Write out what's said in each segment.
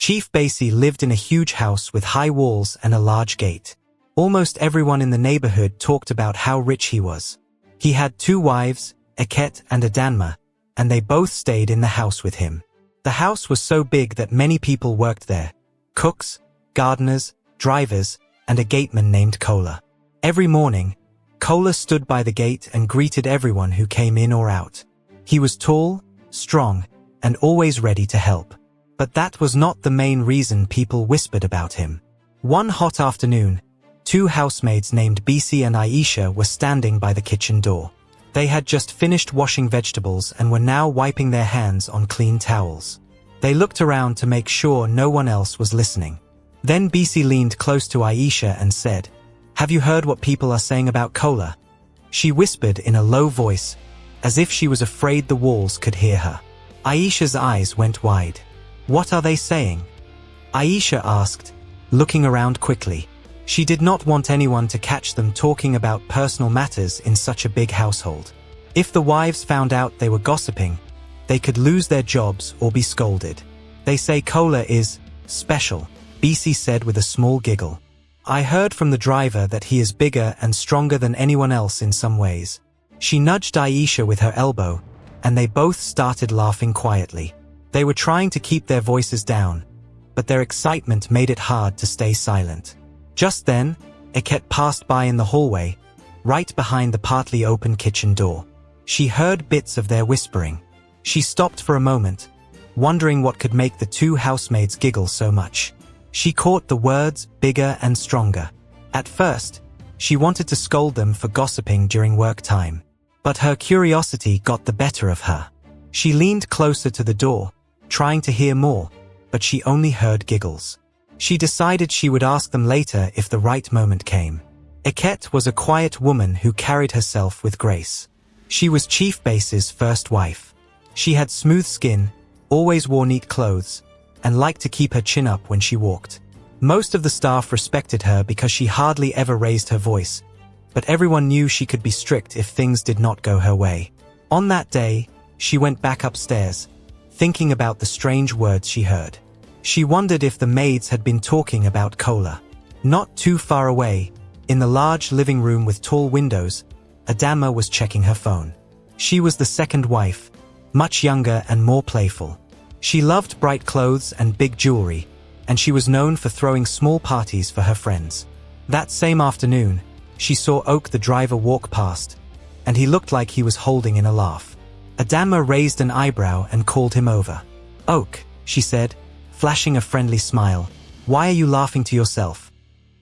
Chief Basie lived in a huge house with high walls and a large gate. Almost everyone in the neighborhood talked about how rich he was. He had 2 wives, Eket and Adanma, and they both stayed in the house with him. The house was so big that many people worked there: cooks, gardeners, drivers, and a gateman named Kola. Every morning, Kola stood by the gate and greeted everyone who came in or out. He was tall, strong, and always ready to help. But that was not the main reason people whispered about him. One hot afternoon, 2 housemaids named Bisi and Aisha were standing by the kitchen door. They had just finished washing vegetables and were now wiping their hands on clean towels. They looked around to make sure no one else was listening. Then Bisi leaned close to Aisha and said, "Have you heard what people are saying about Kola?" She whispered in a low voice, as if she was afraid the walls could hear her. Aisha's eyes went wide. "What are they saying?" Aisha asked, looking around quickly. She did not want anyone to catch them talking about personal matters in such a big household. If the wives found out they were gossiping, they could lose their jobs or be scolded. "They say Kola is special," Bisi said with a small giggle. "I heard from the driver that he is bigger and stronger than anyone else in some ways." She nudged Aisha with her elbow, and they both started laughing quietly. They were trying to keep their voices down, but their excitement made it hard to stay silent. Just then, Eket passed by in the hallway, right behind the partly open kitchen door. She heard bits of their whispering. She stopped for a moment, wondering what could make the 2 housemaids giggle so much. She caught the words bigger and stronger. At first, she wanted to scold them for gossiping during work time, but her curiosity got the better of her. She leaned closer to the door, trying to hear more, but she only heard giggles. She decided she would ask them later if the right moment came. Eket was a quiet woman who carried herself with grace. She was Chief Basie's first wife. She had smooth skin, always wore neat clothes, and liked to keep her chin up when she walked. Most of the staff respected her because she hardly ever raised her voice, but everyone knew she could be strict if things did not go her way. On that day, she went back upstairs, thinking about the strange words she heard. She wondered if the maids had been talking about Kola. Not too far away, in the large living room with tall windows, Adanma was checking her phone. She was the second wife, much younger and more playful. She loved bright clothes and big jewelry, and she was known for throwing small parties for her friends. That same afternoon, she saw Oak the driver walk past, and he looked like he was holding in a laugh. Adanma raised an eyebrow and called him over. "Oak," she said, flashing a friendly smile, "why are you laughing to yourself?"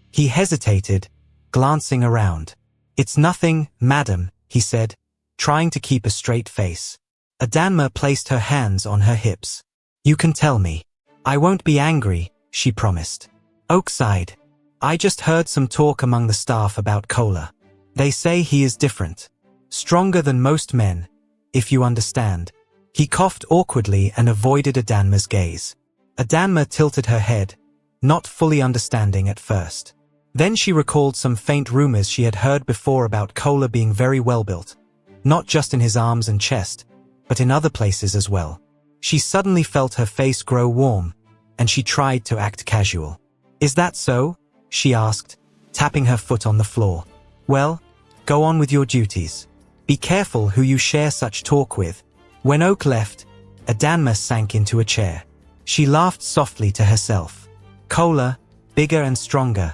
He hesitated, glancing around. "It's nothing, madam," he said, trying to keep a straight face. Adanma placed her hands on her hips. "You can tell me. I won't be angry," she promised. Oak sighed. "I just heard some talk among the staff about Kola. They say he is different. Stronger than most men, if you understand." He coughed awkwardly and avoided Adanma's gaze. Adanma tilted her head, not fully understanding at first. Then she recalled some faint rumors she had heard before about Kola being very well built, not just in his arms and chest, but in other places as well. She suddenly felt her face grow warm, and she tried to act casual. "Is that so?" she asked, tapping her foot on the floor. "Well, go on with your duties. Be careful who you share such talk with." When Oak left, Adanma sank into a chair. She laughed softly to herself. "Kola, bigger and stronger.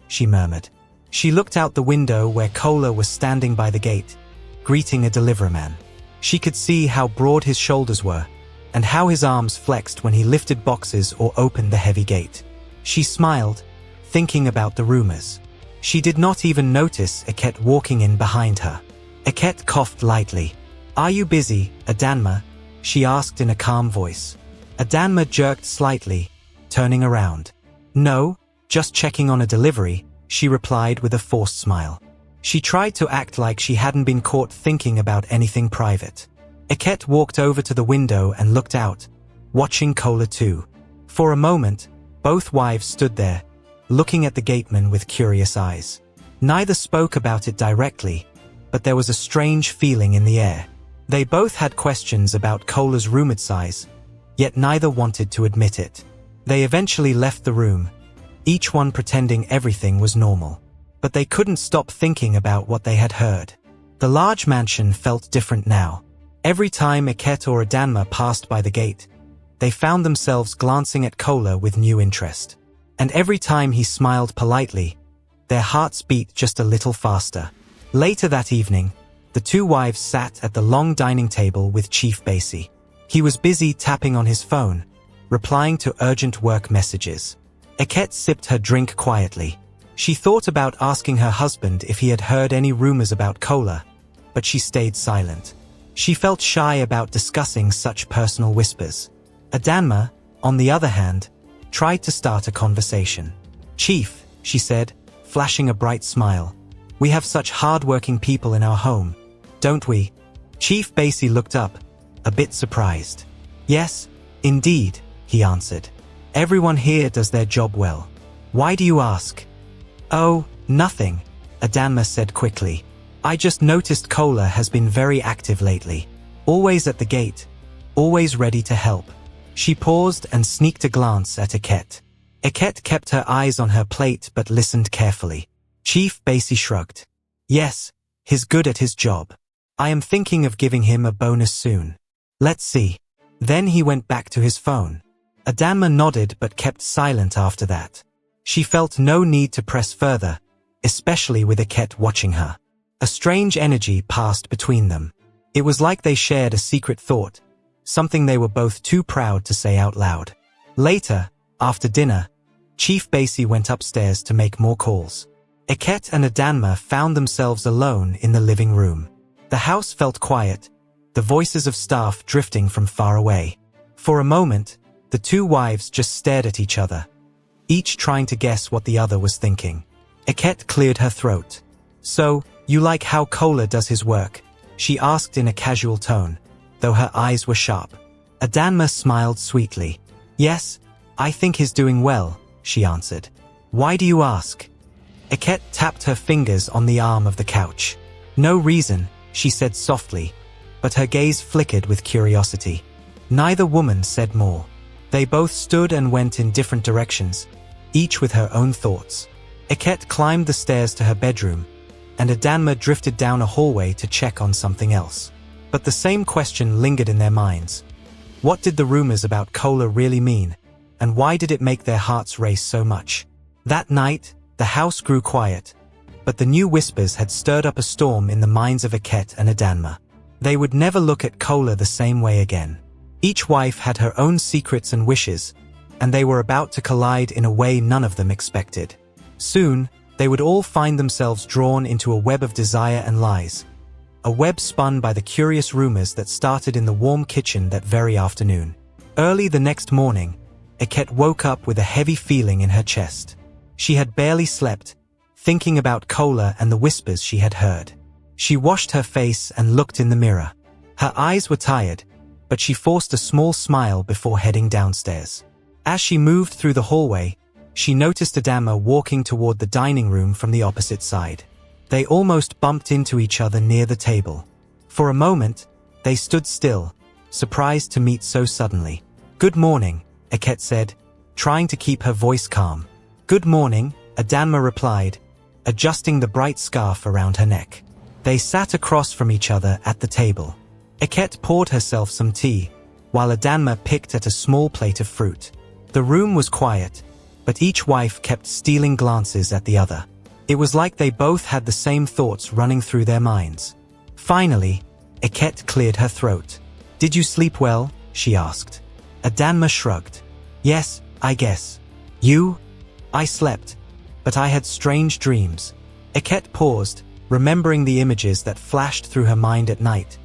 She murmured. She looked out the window where Kola was standing by the gate, greeting a deliveryman. She could see how broad his shoulders were, and how his arms flexed when he lifted boxes or opened the heavy gate. She smiled, thinking about the rumors. She did not even notice Eket walking in behind her. Eket coughed lightly. "Are you busy, Adanma?" she asked in a calm voice. Adanma jerked slightly, turning around. "No, just checking on a delivery," she replied with a forced smile. She tried to act like she hadn't been caught thinking about anything private. Eket walked over to the window and looked out, watching Kola too. For a moment, both wives stood there, looking at the gateman with curious eyes. Neither spoke about it directly, but there was a strange feeling in the air. They both had questions about Kola's rumored size, yet neither wanted to admit it. They eventually left the room, each one pretending everything was normal. But they couldn't stop thinking about what they had heard. The large mansion felt different now. Every time Iket or Adanma passed by the gate, they found themselves glancing at Kola with new interest. And every time he smiled politely, their hearts beat just a little faster. Later that evening, the two wives sat at the long dining table with Chief Basie. He was busy tapping on his phone, replying to urgent work messages. Iket sipped her drink quietly. She thought about asking her husband if he had heard any rumors about Kola, but she stayed silent. She felt shy about discussing such personal whispers. Adanma, on the other hand, tried to start a conversation. "Chief," she said, flashing a bright smile, "we have such hard-working people in our home, don't we?" Chief Basie looked up, a bit surprised. "Yes, indeed," he answered. "Everyone here does their job well. Why do you ask?" "Oh, nothing," Adanma said quickly. "I just noticed Kola has been very active lately. Always at the gate, always ready to help." She paused and sneaked a glance at Iket. Iket kept her eyes on her plate but listened carefully. Chief Basie shrugged. "Yes, he's good at his job. I am thinking of giving him a bonus soon. Let's see." Then he went back to his phone. Adanma nodded but kept silent after that. She felt no need to press further, especially with Iket watching her. A strange energy passed between them. It was like they shared a secret thought, something they were both too proud to say out loud. Later, after dinner, Chief Basie went upstairs to make more calls. Iket and Adanma found themselves alone in the living room. The house felt quiet, the voices of staff drifting from far away. For a moment, the two wives just stared at each other, each trying to guess what the other was thinking. Iket cleared her throat. "So, you like how Kola does his work?" she asked in a casual tone, though her eyes were sharp. Adanma smiled sweetly. "Yes, I think he's doing well," she answered. "Why do you ask?" Iket tapped her fingers on the arm of the couch. "No reason," she said softly, but her gaze flickered with curiosity. Neither woman said more. They both stood and went in different directions, each with her own thoughts. Iket climbed the stairs to her bedroom, and Adanma drifted down a hallway to check on something else. But the same question lingered in their minds. What did the rumors about Kola really mean, and why did it make their hearts race so much? That night, the house grew quiet, but the new whispers had stirred up a storm in the minds of Iket and Adanma. They would never look at Kola the same way again. Each wife had her own secrets and wishes, and they were about to collide in a way none of them expected. Soon, they would all find themselves drawn into a web of desire and lies. A web spun by the curious rumors that started in the warm kitchen that very afternoon. Early the next morning, Iket woke up with a heavy feeling in her chest. She had barely slept, thinking about Kola and the whispers she had heard. She washed her face and looked in the mirror. Her eyes were tired, but she forced a small smile before heading downstairs. As she moved through the hallway, she noticed Adanma walking toward the dining room from the opposite side. They almost bumped into each other near the table. For a moment, they stood still, surprised to meet so suddenly. "Good morning," Iket said, trying to keep her voice calm. "Good morning," Adanma replied, adjusting the bright scarf around her neck. They sat across from each other at the table. Iket poured herself some tea, while Adanma picked at a small plate of fruit. The room was quiet, but each wife kept stealing glances at the other. It was like they both had the same thoughts running through their minds. Finally, Iket cleared her throat. "Did you sleep well?" she asked. Adanma shrugged. "Yes, I guess. You?" "I slept, but I had strange dreams." Iket paused, remembering the images that flashed through her mind at night.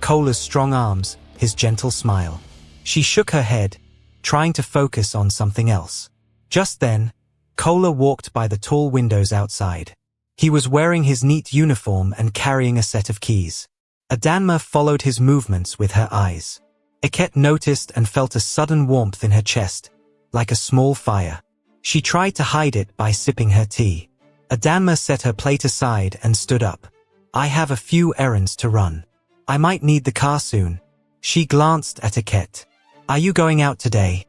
Kola's strong arms, his gentle smile. She shook her head, trying to focus on something else. Just then, Kola walked by the tall windows outside. He was wearing his neat uniform and carrying a set of keys. Adanma followed his movements with her eyes. Iket noticed and felt a sudden warmth in her chest, like a small fire. She tried to hide it by sipping her tea. Adanma set her plate aside and stood up. "I have a few errands to run. I might need the car soon." She glanced at Iket. Are you going out today?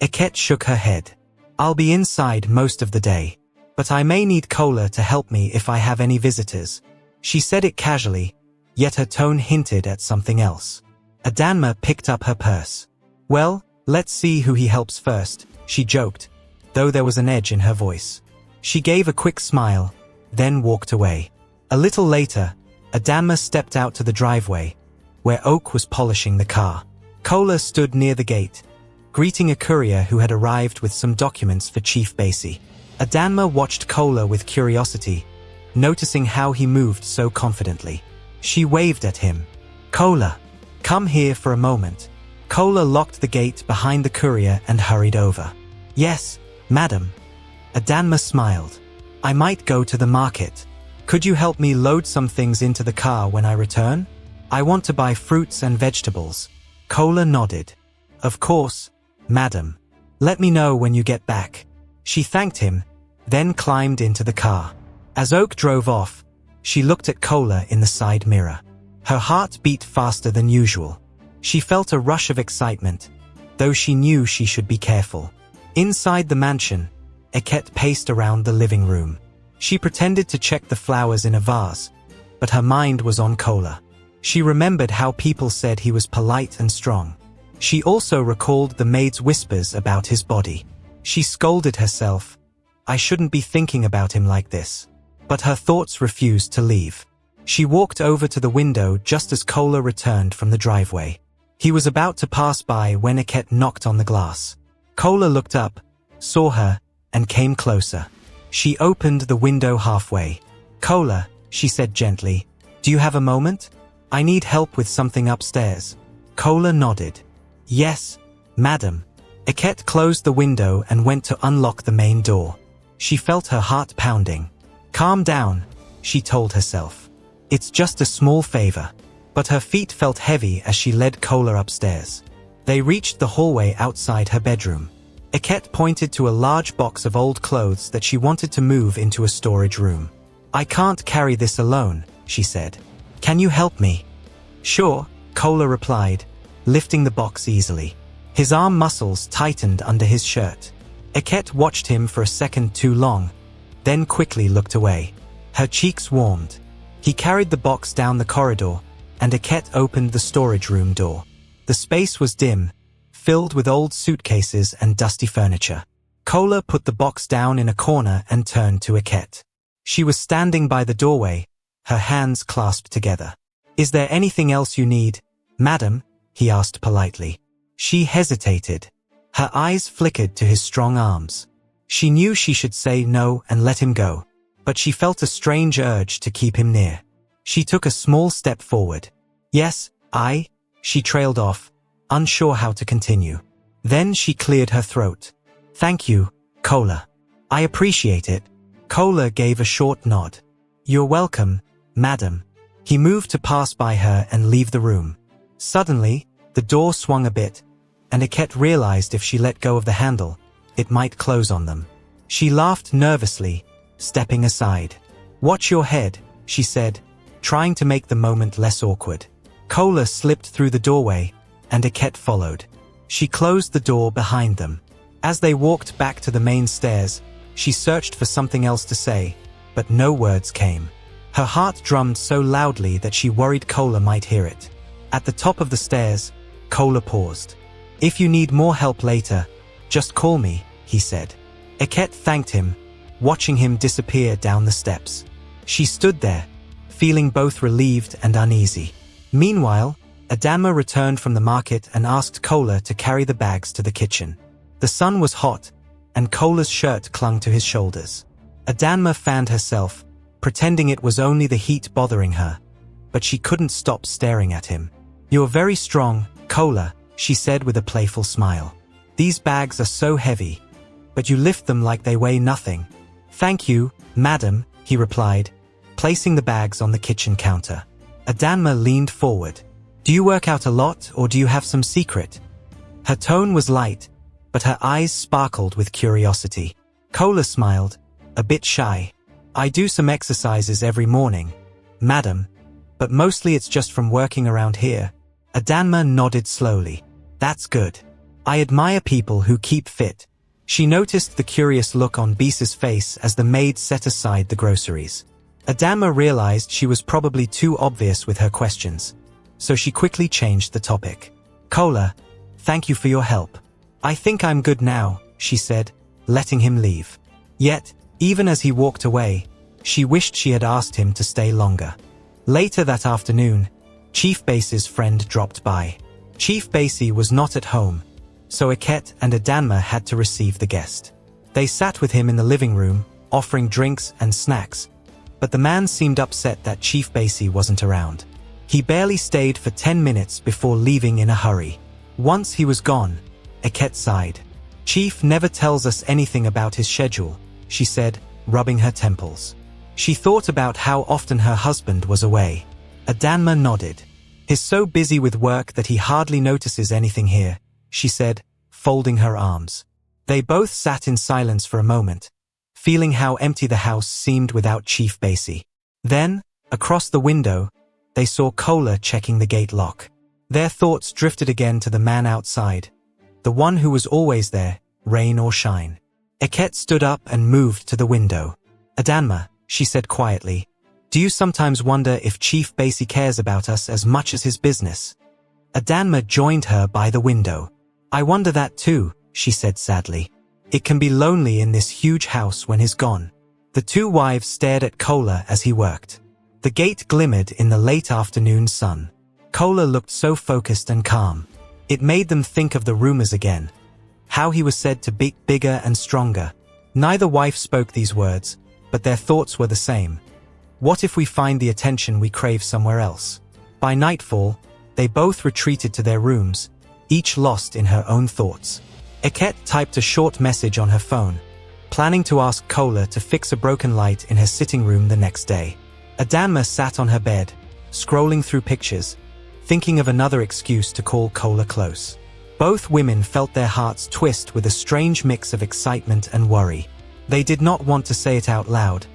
Eket shook her head. I'll be inside most of the day. But I may need Kola to help me if I have any visitors. She said it casually, yet her tone hinted at something else. Adanma picked up her purse. Well, let's see who he helps first, she joked, though there was an edge in her voice. She gave a quick smile, then walked away. A little later, Adanma stepped out to the driveway, where Oak was polishing the car. Kola stood near the gate, greeting a courier who had arrived with some documents for Chief Basie. Adanma watched Kola with curiosity, noticing how he moved so confidently. She waved at him. Kola, come here for a moment. Kola locked the gate behind the courier and hurried over. Yes, madam. Adanma smiled. I might go to the market. Could you help me load some things into the car when I return? I want to buy fruits and vegetables. Kola nodded. Of course, madam. Let me know when you get back. She thanked him, then climbed into the car. As Oak drove off, she looked at Kola in the side mirror. Her heart beat faster than usual. She felt a rush of excitement, though she knew she should be careful. Inside the mansion, Eket paced around the living room. She pretended to check the flowers in a vase, but her mind was on Kola. She remembered how people said he was polite and strong. She also recalled the maid's whispers about his body. She scolded herself. I shouldn't be thinking about him like this. But her thoughts refused to leave. She walked over to the window just as Kola returned from the driveway. He was about to pass by when Eket knocked on the glass. Kola looked up, saw her, and came closer. She opened the window halfway. Kola, she said gently, do you have a moment? I need help with something upstairs. Kola nodded. Yes, madam. Eket closed the window and went to unlock the main door. She felt her heart pounding. Calm down, she told herself. It's just a small favor. But her feet felt heavy as she led Kola upstairs. They reached the hallway outside her bedroom. Eket pointed to a large box of old clothes that she wanted to move into a storage room. I can't carry this alone, she said. Can you help me? Sure, Kola replied, lifting the box easily. His arm muscles tightened under his shirt. Eket watched him for a second too long, then quickly looked away. Her cheeks warmed. He carried the box down the corridor, and Eket opened the storage room door. The space was dim, filled with old suitcases and dusty furniture. Kola put the box down in a corner and turned to Eket. She was standing by the doorway, her hands clasped together. Is there anything else you need, madam? He asked politely. She hesitated. Her eyes flickered to his strong arms. She knew she should say no and let him go, but she felt a strange urge to keep him near. She took a small step forward. Yes, she trailed off, unsure how to continue. Then she cleared her throat. Thank you, Kola. I appreciate it. Kola gave a short nod. You're welcome, madam. He moved to pass by her and leave the room. Suddenly, the door swung a bit, and Eket realized if she let go of the handle, it might close on them. She laughed nervously, stepping aside. Watch your head, she said, trying to make the moment less awkward. Kola slipped through the doorway, and Eket followed. She closed the door behind them. As they walked back to the main stairs, she searched for something else to say, but no words came. Her heart drummed so loudly that she worried Kola might hear it. At the top of the stairs, Kola paused. If you need more help later, just call me, he said. Eket thanked him, watching him disappear down the steps. She stood there, feeling both relieved and uneasy. Meanwhile, Adanma returned from the market and asked Kola to carry the bags to the kitchen. The sun was hot, and Kola's shirt clung to his shoulders. Adanma fanned herself, pretending it was only the heat bothering her, but she couldn't stop staring at him. You're very strong, Kola, she said with a playful smile. These bags are so heavy, but you lift them like they weigh nothing. Thank you, madam, he replied, placing the bags on the kitchen counter. Adanma leaned forward. Do you work out a lot, or do you have some secret? Her tone was light, but her eyes sparkled with curiosity. Kola smiled, a bit shy. I do some exercises every morning, madam, but mostly it's just from working around here. Adanma nodded slowly. That's good. I admire people who keep fit. She noticed the curious look on Bisa's face as the maid set aside the groceries. Adanma realized she was probably too obvious with her questions, so she quickly changed the topic. Kola, thank you for your help. I think I'm good now, she said, letting him leave. Yet, even as he walked away, she wished she had asked him to stay longer. Later that afternoon, Chief Base's friend dropped by. Chief Base was not at home, so Iket and Adanma had to receive the guest. They sat with him in the living room, offering drinks and snacks, but the man seemed upset that Chief Base wasn't around. He barely stayed for 10 minutes before leaving in a hurry. Once he was gone, Iket sighed. Chief never tells us anything about his schedule, she said, rubbing her temples. She thought about how often her husband was away. Adanma nodded. He's so busy with work that he hardly notices anything here, she said, folding her arms. They both sat in silence for a moment, feeling how empty the house seemed without Chief Base. Then, across the window, they saw Kola checking the gate lock. Their thoughts drifted again to the man outside, the one who was always there, rain or shine. Iket stood up and moved to the window. Adanma, she said quietly, do you sometimes wonder if Chief Base cares about us as much as his business? Adanma joined her by the window. I wonder that too, she said sadly. It can be lonely in this huge house when he's gone. The two wives stared at Kola as he worked. The gate glimmered in the late afternoon sun. Kola looked so focused and calm. It made them think of the rumors again. How he was said to be bigger and stronger. Neither wife spoke these words, but their thoughts were the same. What if we find the attention we crave somewhere else? By nightfall, they both retreated to their rooms, each lost in her own thoughts. Iket typed a short message on her phone, planning to ask Kola to fix a broken light in her sitting room the next day. Adanma sat on her bed, scrolling through pictures, thinking of another excuse to call Kola close. Both women felt their hearts twist with a strange mix of excitement and worry. They did not want to say it out loud,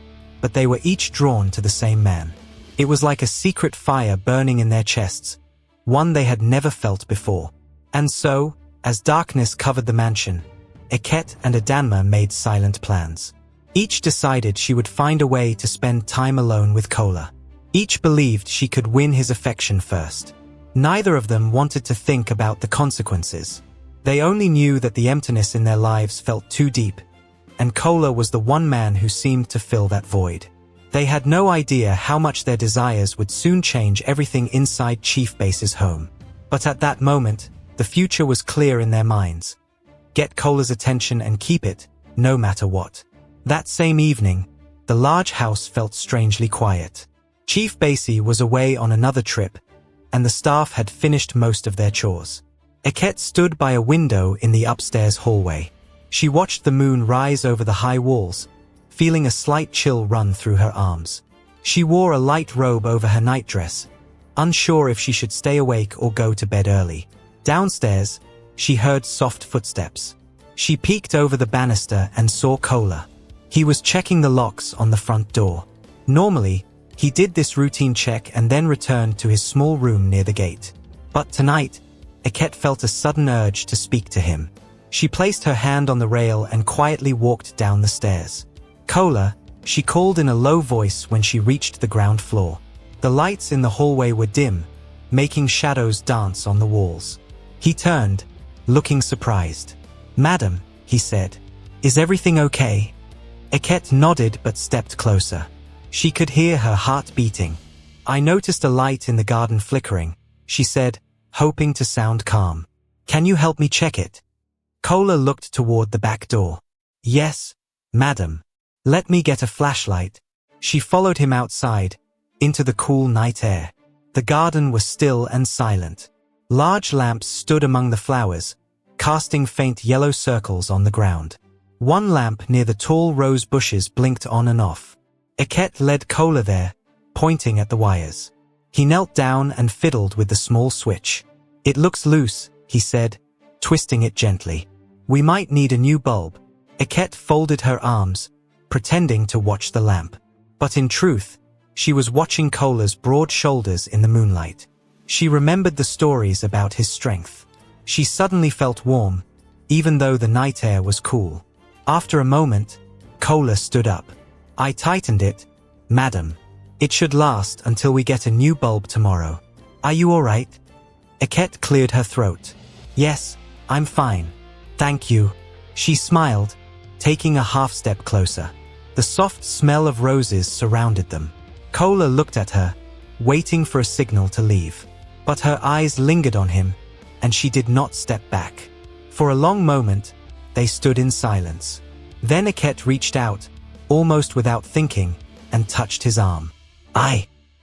but they were each drawn to the same man. It was like a secret fire burning in their chests, one they had never felt before. And so, as darkness covered the mansion, Iket and Adanma made silent plans. Each decided she would find a way to spend time alone with Kola. Each believed she could win his affection first. Neither of them wanted to think about the consequences. They only knew that the emptiness in their lives felt too deep, and Kola was the one man who seemed to fill that void. They had no idea how much their desires would soon change everything inside Chief Base's home. But at that moment, the future was clear in their minds. Get Kola's attention and keep it, no matter what. That same evening, the large house felt strangely quiet. Chief Base was away on another trip, and the staff had finished most of their chores. Iket stood by a window in the upstairs hallway. She watched the moon rise over the high walls, feeling a slight chill run through her arms. She wore a light robe over her nightdress, unsure if she should stay awake or go to bed early. Downstairs, she heard soft footsteps. She peeked over the banister and saw Kola. He was checking the locks on the front door. Normally, he did this routine check and then returned to his small room near the gate. But tonight, Iket felt a sudden urge to speak to him. She placed her hand on the rail and quietly walked down the stairs. Kola, she called in a low voice when she reached the ground floor. The lights in the hallway were dim, making shadows dance on the walls. He turned, looking surprised. Madam, he said, is everything okay? Iket nodded but stepped closer. She could hear her heart beating. I noticed a light in the garden flickering, she said, hoping to sound calm. Can you help me check it? Kola looked toward the back door. Yes, madam. Let me get a flashlight. She followed him outside, into the cool night air. The garden was still and silent. Large lamps stood among the flowers, casting faint yellow circles on the ground. One lamp near the tall rose bushes blinked on and off. Iket led Kola there, pointing at the wires. He knelt down and fiddled with the small switch. It looks loose, he said, twisting it gently. We might need a new bulb. Iket folded her arms, pretending to watch the lamp. But in truth, she was watching Kola's broad shoulders in the moonlight. She remembered the stories about his strength. She suddenly felt warm, even though the night air was cool. After a moment, Kola stood up. I tightened it, madam. It should last until we get a new bulb tomorrow. Are you all right? Eket cleared her throat. Yes, I'm fine. Thank you. She smiled, taking a half step closer. The soft smell of roses surrounded them. Kola looked at her, waiting for a signal to leave. But her eyes lingered on him, and she did not step back. For a long moment, they stood in silence. Then Eket reached out, almost without thinking, and touched his arm.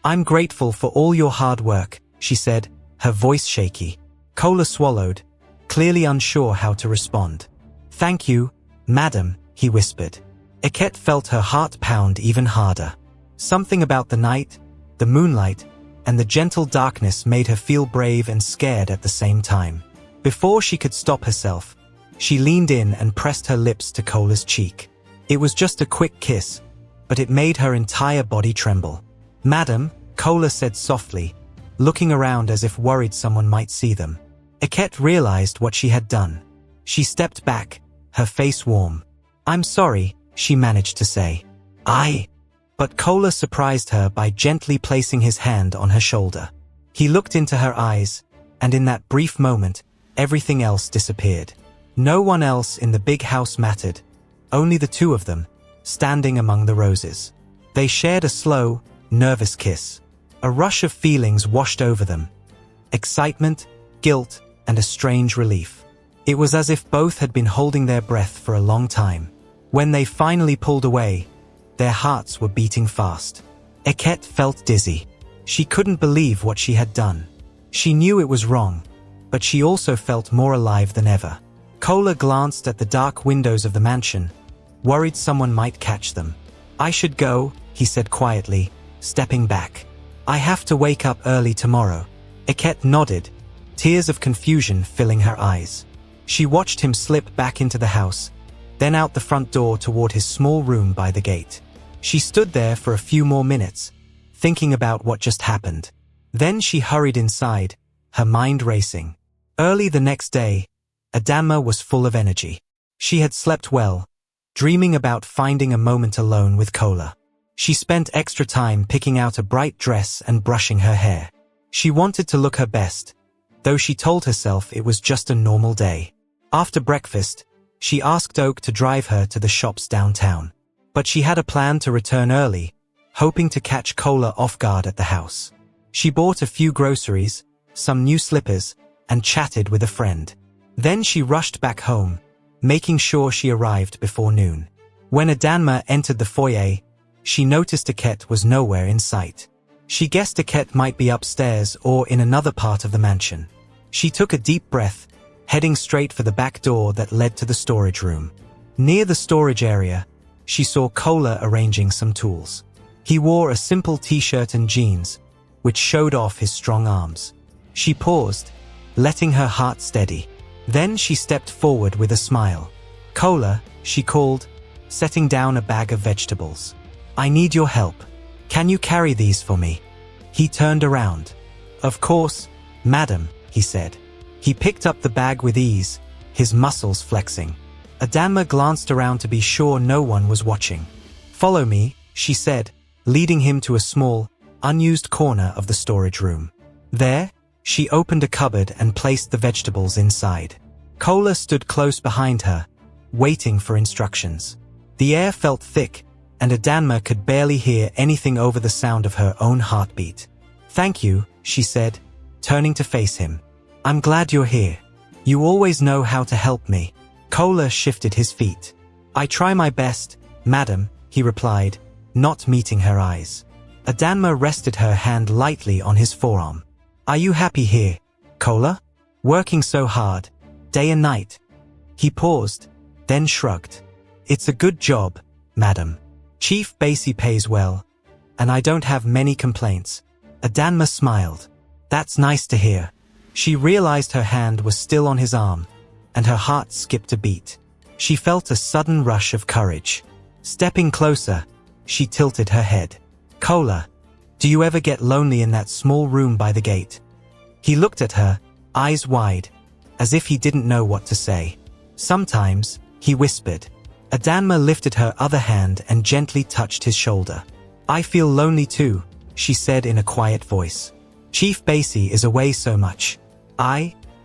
I'm grateful for all your hard work, she said, her voice shaky. Kola swallowed, clearly unsure how to respond. Thank you, madam, he whispered. Eket felt her heart pound even harder. Something about the night, the moonlight, and the gentle darkness made her feel brave and scared at the same time. Before she could stop herself, she leaned in and pressed her lips to Kola's cheek. It was just a quick kiss, but it made her entire body tremble. Madam, Kola said softly, looking around as if worried someone might see them. Eket realized what she had done. She stepped back, her face warm. I'm sorry, she managed to say. But Kola surprised her by gently placing his hand on her shoulder. He looked into her eyes, and in that brief moment, everything else disappeared. No one else in the big house mattered, only the two of them, standing among the roses. They shared a slow, nervous kiss. A rush of feelings washed over them. Excitement, guilt, and a strange relief. It was as if both had been holding their breath for a long time. When they finally pulled away, their hearts were beating fast. Eket felt dizzy. She couldn't believe what she had done. She knew it was wrong, but she also felt more alive than ever. Kola glanced at the dark windows of the mansion, worried someone might catch them. I should go, he said quietly, stepping back. I have to wake up early tomorrow. Eket nodded, tears of confusion filling her eyes. She watched him slip back into the house, then out the front door toward his small room by the gate. She stood there for a few more minutes, thinking about what just happened. Then she hurried inside, her mind racing. Early the next day, Adama was full of energy. She had slept well, dreaming about finding a moment alone with Kola. She spent extra time picking out a bright dress and brushing her hair. She wanted to look her best, though she told herself it was just a normal day. After breakfast, she asked Oak to drive her to the shops downtown. But she had a plan to return early, hoping to catch Kola off guard at the house. She bought a few groceries, some new slippers, and chatted with a friend. Then she rushed back home, making sure she arrived before noon. When Adama entered the foyer, she noticed Eket was nowhere in sight. She guessed Eket might be upstairs or in another part of the mansion. She took a deep breath, heading straight for the back door that led to the storage room. Near the storage area, she saw Kola arranging some tools. He wore a simple t-shirt and jeans, which showed off his strong arms. She paused, letting her heart steady. Then she stepped forward with a smile. Kola, she called, setting down a bag of vegetables. I need your help. Can you carry these for me? He turned around. Of course, madam, he said. He picked up the bag with ease, his muscles flexing. Adama glanced around to be sure no one was watching. Follow me, she said, leading him to a small, unused corner of the storage room. There, she opened a cupboard and placed the vegetables inside. Kola stood close behind her, waiting for instructions. The air felt thick, and Adama could barely hear anything over the sound of her own heartbeat. Thank you, she said, turning to face him. I'm glad you're here. You always know how to help me. Kola shifted his feet. I try my best, madam, he replied, not meeting her eyes. Adama rested her hand lightly on his forearm. Are you happy here, Kola? Working so hard, day and night. He paused, then shrugged. It's a good job, madam. Chief Basie pays well, and I don't have many complaints. Adama smiled. That's nice to hear. She realized her hand was still on his arm, and her heart skipped a beat. She felt a sudden rush of courage. Stepping closer, she tilted her head. Kola, do you ever get lonely in that small room by the gate? He looked at her, eyes wide, as if he didn't know what to say. Sometimes, he whispered. Adanma lifted her other hand and gently touched his shoulder. I feel lonely too, she said in a quiet voice. Chief Basie is away so much.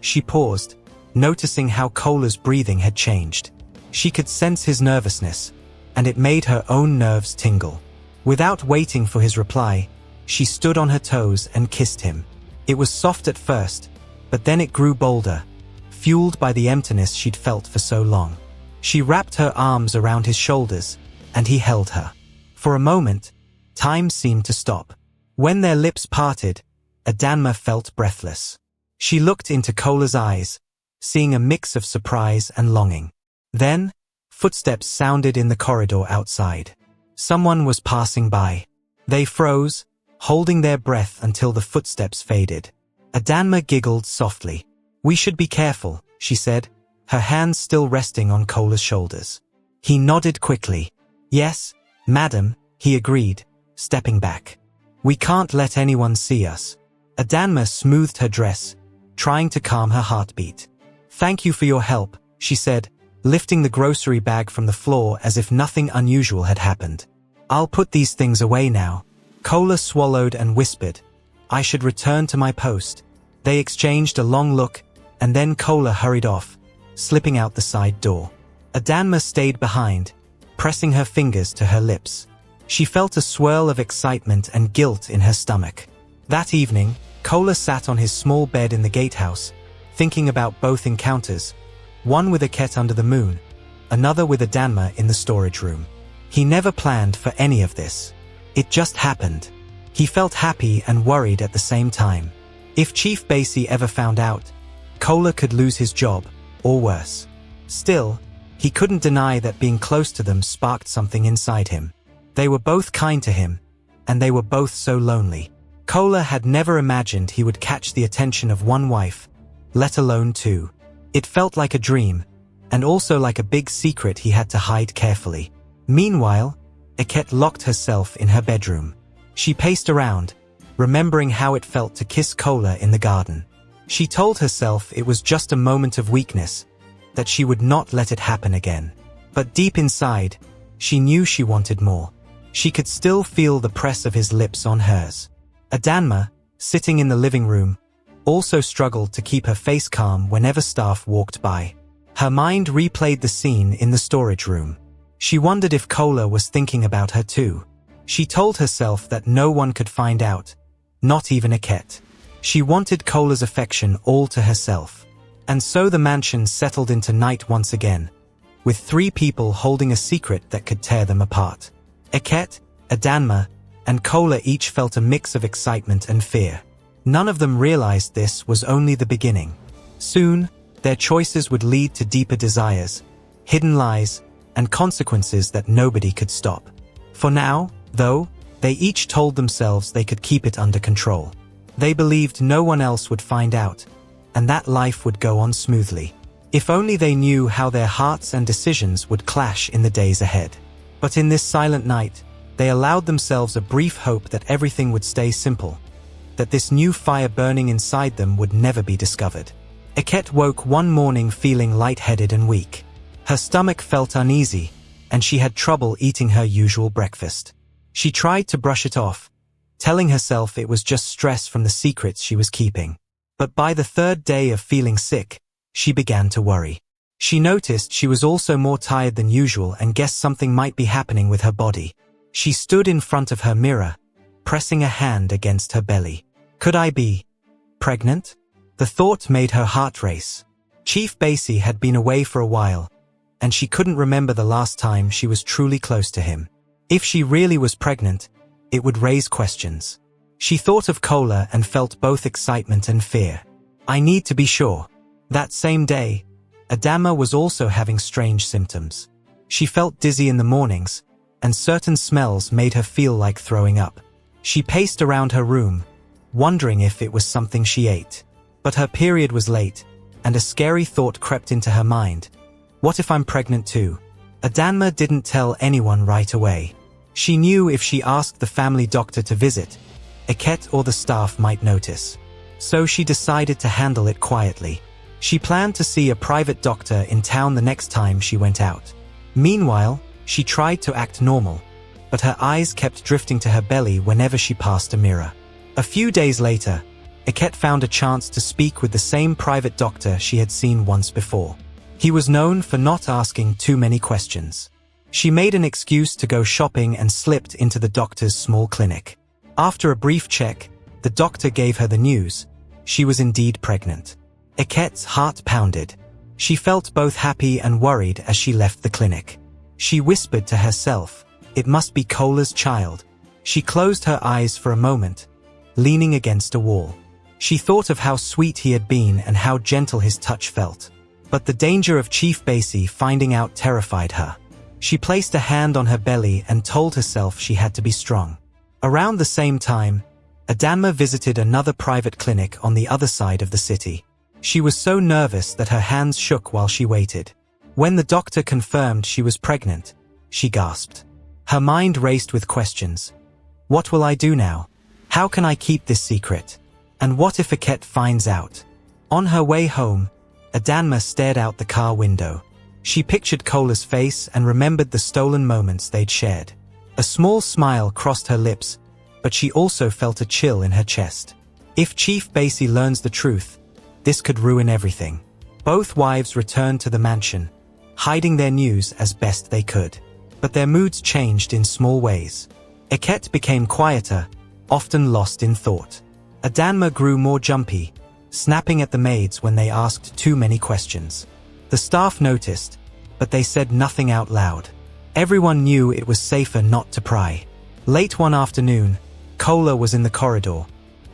She paused, noticing how Cola's breathing had changed. She could sense his nervousness, and it made her own nerves tingle. Without waiting for his reply, she stood on her toes and kissed him. It was soft at first, but then it grew bolder, fueled by the emptiness she'd felt for so long. She wrapped her arms around his shoulders, and he held her. For a moment, time seemed to stop. When their lips parted, Adanma felt breathless. She looked into Cola's eyes, seeing a mix of surprise and longing. Then, footsteps sounded in the corridor outside. Someone was passing by. They froze, holding their breath until the footsteps faded. Adanma giggled softly. We should be careful, she said, her hands still resting on Cola's shoulders. He nodded quickly. Yes, madam, he agreed, stepping back. We can't let anyone see us. Adanma smoothed her dress, trying to calm her heartbeat. Thank you for your help, she said, lifting the grocery bag from the floor as if nothing unusual had happened. I'll put these things away now. Cola swallowed and whispered, I should return to my post. They exchanged a long look, and then Cola hurried off, slipping out the side door. Adanma stayed behind, pressing her fingers to her lips. She felt a swirl of excitement and guilt in her stomach. That evening, Cola sat on his small bed in the gatehouse, thinking about both encounters, one with Aket under the moon, another with Adanma in the storage room. He never planned for any of this. It just happened. He felt happy and worried at the same time. If Chief Basie ever found out, Cola could lose his job, or worse. Still, he couldn't deny that being close to them sparked something inside him. They were both kind to him, and they were both so lonely. Cola had never imagined he would catch the attention of one wife, let alone two. It felt like a dream, and also like a big secret he had to hide carefully. Meanwhile, Aket locked herself in her bedroom. She paced around, remembering how it felt to kiss Cola in the garden. She told herself it was just a moment of weakness, that she would not let it happen again. But deep inside, she knew she wanted more. She could still feel the press of his lips on hers. Adanma, sitting in the living room, also struggled to keep her face calm whenever staff walked by. Her mind replayed the scene in the storage room. She wondered if Cola was thinking about her too. She told herself that no one could find out, not even Aket. She wanted Cola's affection all to herself. And so the mansion settled into night once again, with 3 people holding a secret that could tear them apart. Aket, Adanma, and Cola each felt a mix of excitement and fear. None of them realized this was only the beginning. Soon, their choices would lead to deeper desires, hidden lies, and consequences that nobody could stop. For now, though, they each told themselves they could keep it under control. They believed no one else would find out, and that life would go on smoothly. If only they knew how their hearts and decisions would clash in the days ahead. But in this silent night, they allowed themselves a brief hope that everything would stay simple, that this new fire burning inside them would never be discovered. Aket woke one morning feeling lightheaded and weak. Her stomach felt uneasy, and she had trouble eating her usual breakfast. She tried to brush it off, telling herself it was just stress from the secrets she was keeping. But by the 3rd day of feeling sick, she began to worry. She noticed she was also more tired than usual and guessed something might be happening with her body. She stood in front of her mirror, pressing a hand against her belly. Could I be pregnant? The thought made her heart race. Chief Basie had been away for a while, and she couldn't remember the last time she was truly close to him. If she really was pregnant, it would raise questions. She thought of Cola and felt both excitement and fear. I need to be sure. That same day, Adanma was also having strange symptoms. She felt dizzy in the mornings, and certain smells made her feel like throwing up. She paced around her room, wondering if it was something she ate. But her period was late, and a scary thought crept into her mind. What if I'm pregnant too? Adanma didn't tell anyone right away. She knew if she asked the family doctor to visit, Aket or the staff might notice. So she decided to handle it quietly. She planned to see a private doctor in town the next time she went out. Meanwhile, she tried to act normal, but her eyes kept drifting to her belly whenever she passed a mirror. A few days later, Iket found a chance to speak with the same private doctor she had seen once before. He was known for not asking too many questions. She made an excuse to go shopping and slipped into the doctor's small clinic. After a brief check, the doctor gave her the news. She was indeed pregnant. Iket's heart pounded. She felt both happy and worried as she left the clinic. She whispered to herself, "It must be Cola's child." She closed her eyes for a moment, leaning against a wall. She thought of how sweet he had been and how gentle his touch felt. But the danger of Chief Basie finding out terrified her. She placed a hand on her belly and told herself she had to be strong. Around the same time, Adanma visited another private clinic on the other side of the city. She was so nervous that her hands shook while she waited. When the doctor confirmed she was pregnant, she gasped. Her mind raced with questions. What will I do now? How can I keep this secret? And what if Iket finds out? On her way home, Adanma stared out the car window. She pictured Cola's face and remembered the stolen moments they'd shared. A small smile crossed her lips, but she also felt a chill in her chest. If Chief Basie learns the truth, this could ruin everything. Both wives returned to the mansion, hiding their news as best they could. But their moods changed in small ways. Iket became quieter, often lost in thought. Adanma grew more jumpy, snapping at the maids when they asked too many questions. The staff noticed, but they said nothing out loud. Everyone knew it was safer not to pry. Late one afternoon, Cola was in the corridor,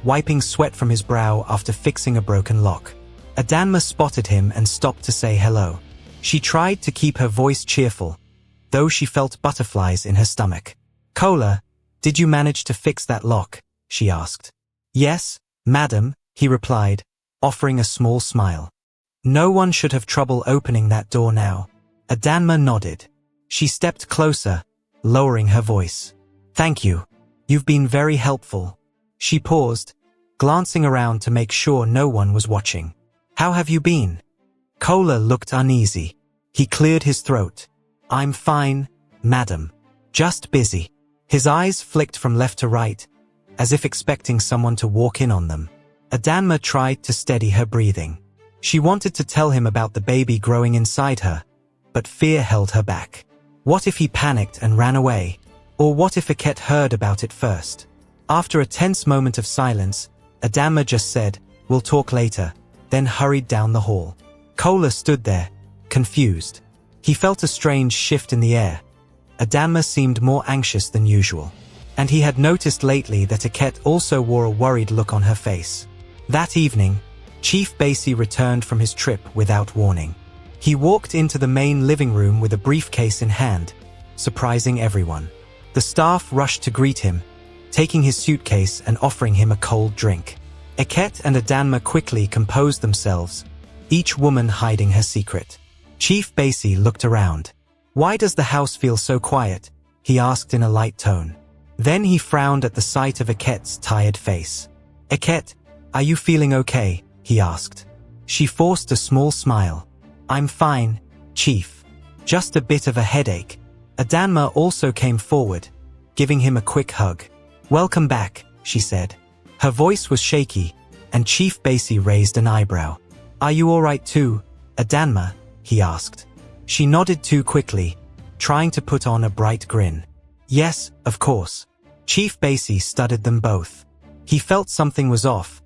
wiping sweat from his brow after fixing a broken lock. Adanma spotted him and stopped to say hello. She tried to keep her voice cheerful, though she felt butterflies in her stomach. "Cola, did you manage to fix that lock?" she asked. "Yes, madam," he replied, offering a small smile. "No one should have trouble opening that door now." Adanma nodded. She stepped closer, lowering her voice. "Thank you. You've been very helpful." She paused, glancing around to make sure no one was watching. "How have you been?" Cola looked uneasy. He cleared his throat. "I'm fine, madam. Just busy." His eyes flicked from left to right, as if expecting someone to walk in on them. Adanma tried to steady her breathing. She wanted to tell him about the baby growing inside her, but fear held her back. What if he panicked and ran away? Or what if Iket heard about it first? After a tense moment of silence, Adanma just said, "We'll talk later," then hurried down the hall. Cola stood there, confused. He felt a strange shift in the air. Adanma seemed more anxious than usual. And he had noticed lately that Iket also wore a worried look on her face. That evening, Chief Basie returned from his trip without warning. He walked into the main living room with a briefcase in hand, surprising everyone. The staff rushed to greet him, taking his suitcase and offering him a cold drink. Iket and Adanma quickly composed themselves, each woman hiding her secret. Chief Basie looked around. "Why does the house feel so quiet?" he asked in a light tone. Then he frowned at the sight of Iket's tired face. "Iket, are you feeling okay?" he asked. She forced a small smile. "I'm fine, Chief. Just a bit of a headache." Adanma also came forward, giving him a quick hug. "Welcome back," she said. Her voice was shaky, and Chief Basie raised an eyebrow. "Are you all right too, Adanma?" he asked. She nodded too quickly, trying to put on a bright grin. "Yes, of course." Chief Basie studied them both. He felt something was off,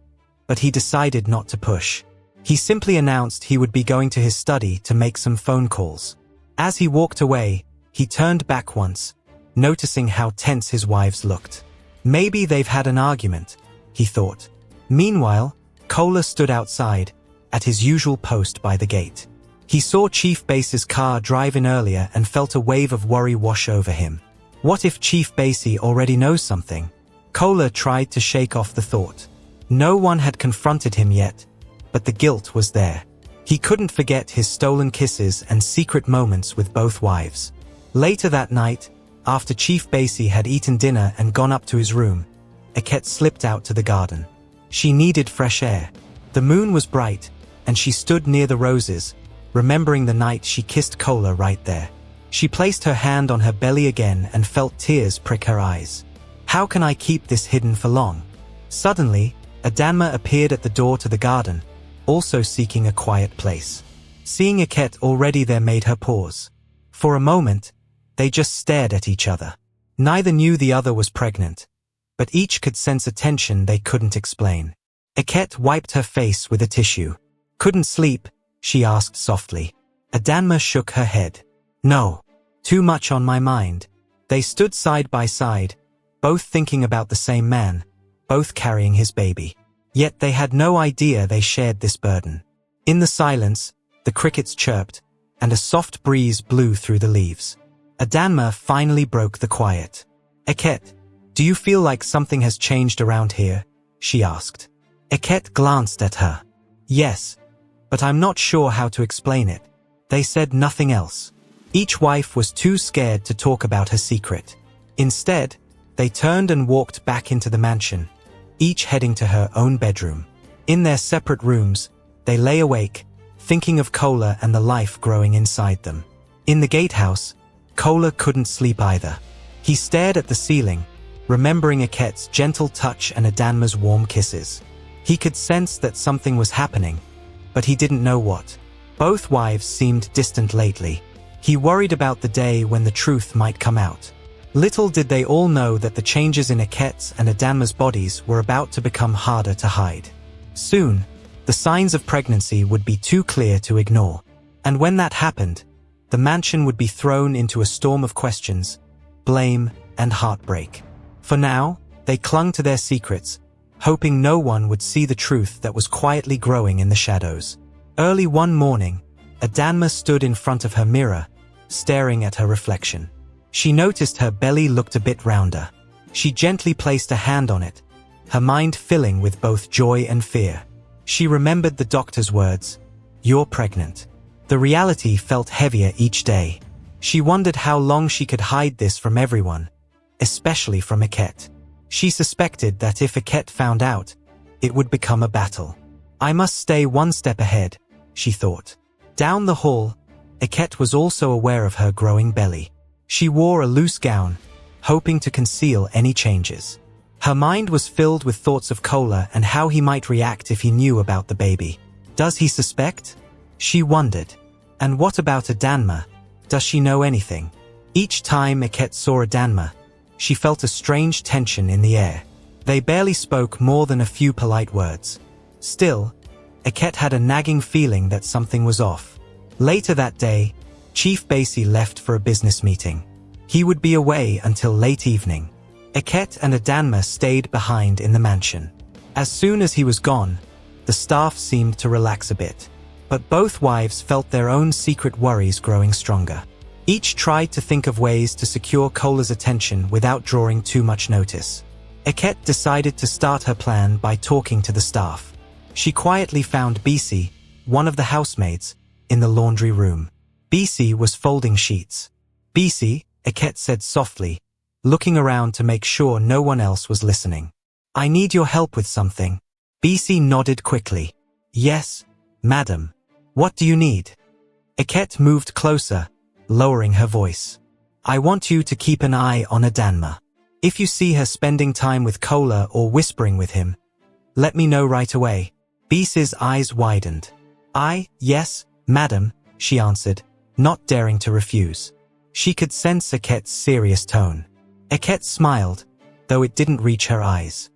but he decided not to push. He simply announced he would be going to his study to make some phone calls. As he walked away, he turned back once, noticing how tense his wives looked. Maybe they've had an argument, he thought. Meanwhile, Cola stood outside, at his usual post by the gate. He saw Chief Basie's car drive in earlier and felt a wave of worry wash over him. What if Chief Basie already knows something? Cola tried to shake off the thought. No one had confronted him yet, but the guilt was there. He couldn't forget his stolen kisses and secret moments with both wives. Later that night, after Chief Basie had eaten dinner and gone up to his room, Iket slipped out to the garden. She needed fresh air. The moon was bright, and she stood near the roses, remembering the night she kissed Kola right there. She placed her hand on her belly again and felt tears prick her eyes. How can I keep this hidden for long? Suddenly, Adanma appeared at the door to the garden, also seeking a quiet place. Seeing Iket already there made her pause. For a moment, they just stared at each other. Neither knew the other was pregnant, but each could sense a tension they couldn't explain. Iket wiped her face with a tissue. Couldn't sleep? She asked softly. Adanma shook her head. No. Too much on my mind. They stood side by side, both thinking about the same man, both carrying his baby. Yet they had no idea they shared this burden. In the silence, the crickets chirped, and a soft breeze blew through the leaves. Adanma finally broke the quiet. Iket, do you feel like something has changed around here? She asked. Iket glanced at her. Yes, but I'm not sure how to explain it. They said nothing else. Each wife was too scared to talk about her secret. Instead, they turned and walked back into the mansion, each heading to her own bedroom. In their separate rooms, they lay awake, thinking of Kola and the life growing inside them. In the gatehouse, Kola couldn't sleep either. He stared at the ceiling, remembering Iket's gentle touch and Adanma's warm kisses. He could sense that something was happening, but he didn't know what. Both wives seemed distant lately. He worried about the day when the truth might come out. Little did they all know that the changes in Iket's and Adanma's bodies were about to become harder to hide. Soon, the signs of pregnancy would be too clear to ignore. And when that happened, the mansion would be thrown into a storm of questions, blame, and heartbreak. For now, they clung to their secrets, hoping no one would see the truth that was quietly growing in the shadows. Early one morning, Adanma stood in front of her mirror, staring at her reflection. She noticed her belly looked a bit rounder. She gently placed a hand on it, her mind filling with both joy and fear. She remembered the doctor's words, "You're pregnant." The reality felt heavier each day. She wondered how long she could hide this from everyone, especially from Iket. She suspected that if Iket found out, it would become a battle. I must stay one step ahead, she thought. Down the hall, Iket was also aware of her growing belly. She wore a loose gown, hoping to conceal any changes. Her mind was filled with thoughts of Kola and how he might react if he knew about the baby. Does he suspect? She wondered. And what about Adanma? Does she know anything? Each time Iket saw Adanma, she felt a strange tension in the air. They barely spoke more than a few polite words. Still, Iket had a nagging feeling that something was off. Later that day, Chief Basie left for a business meeting. He would be away until late evening. Iket and Adanma stayed behind in the mansion. As soon as he was gone, the staff seemed to relax a bit. But both wives felt their own secret worries growing stronger. Each tried to think of ways to secure Kola's attention without drawing too much notice. Iket decided to start her plan by talking to the staff. She quietly found Basie, one of the housemaids, in the laundry room. Basie was folding sheets. Basie, Iket said softly, looking around to make sure no one else was listening. I need your help with something. Basie nodded quickly. Yes, madam. What do you need? Iket moved closer, lowering her voice. I want you to keep an eye on Adanma. If you see her spending time with Kola or whispering with him, let me know right away. Basie's eyes widened. Yes, madam, she answered, not daring to refuse. She could sense Iket's serious tone. Iket smiled, though it didn't reach her eyes.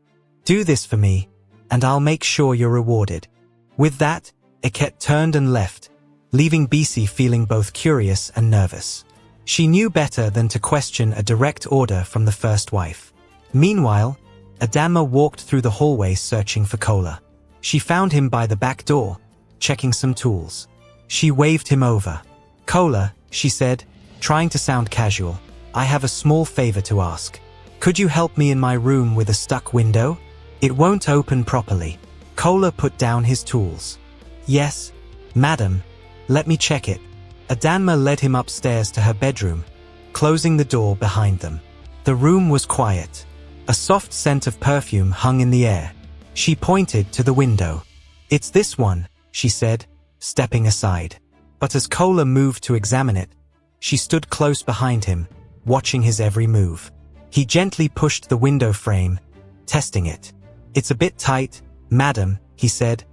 Do this for me, and I'll make sure you're rewarded. With that, Iket turned and left, leaving Basie feeling both curious and nervous. She knew better than to question a direct order from the first wife. Meanwhile, Adanma walked through the hallway searching for Kola. She found him by the back door, checking some tools. She waved him over. Kola, she said, trying to sound casual, I have a small favor to ask. Could you help me in my room with a stuck window? It won't open properly. Kola put down his tools. Yes, madam. Let me check it. Adanma led him upstairs to her bedroom, closing the door behind them. The room was quiet. A soft scent of perfume hung in the air. She pointed to the window. It's this one, she said, stepping aside. But as Kola moved to examine it, she stood close behind him, watching his every move. He gently pushed the window frame, testing it. "It's a bit tight, madam," he said,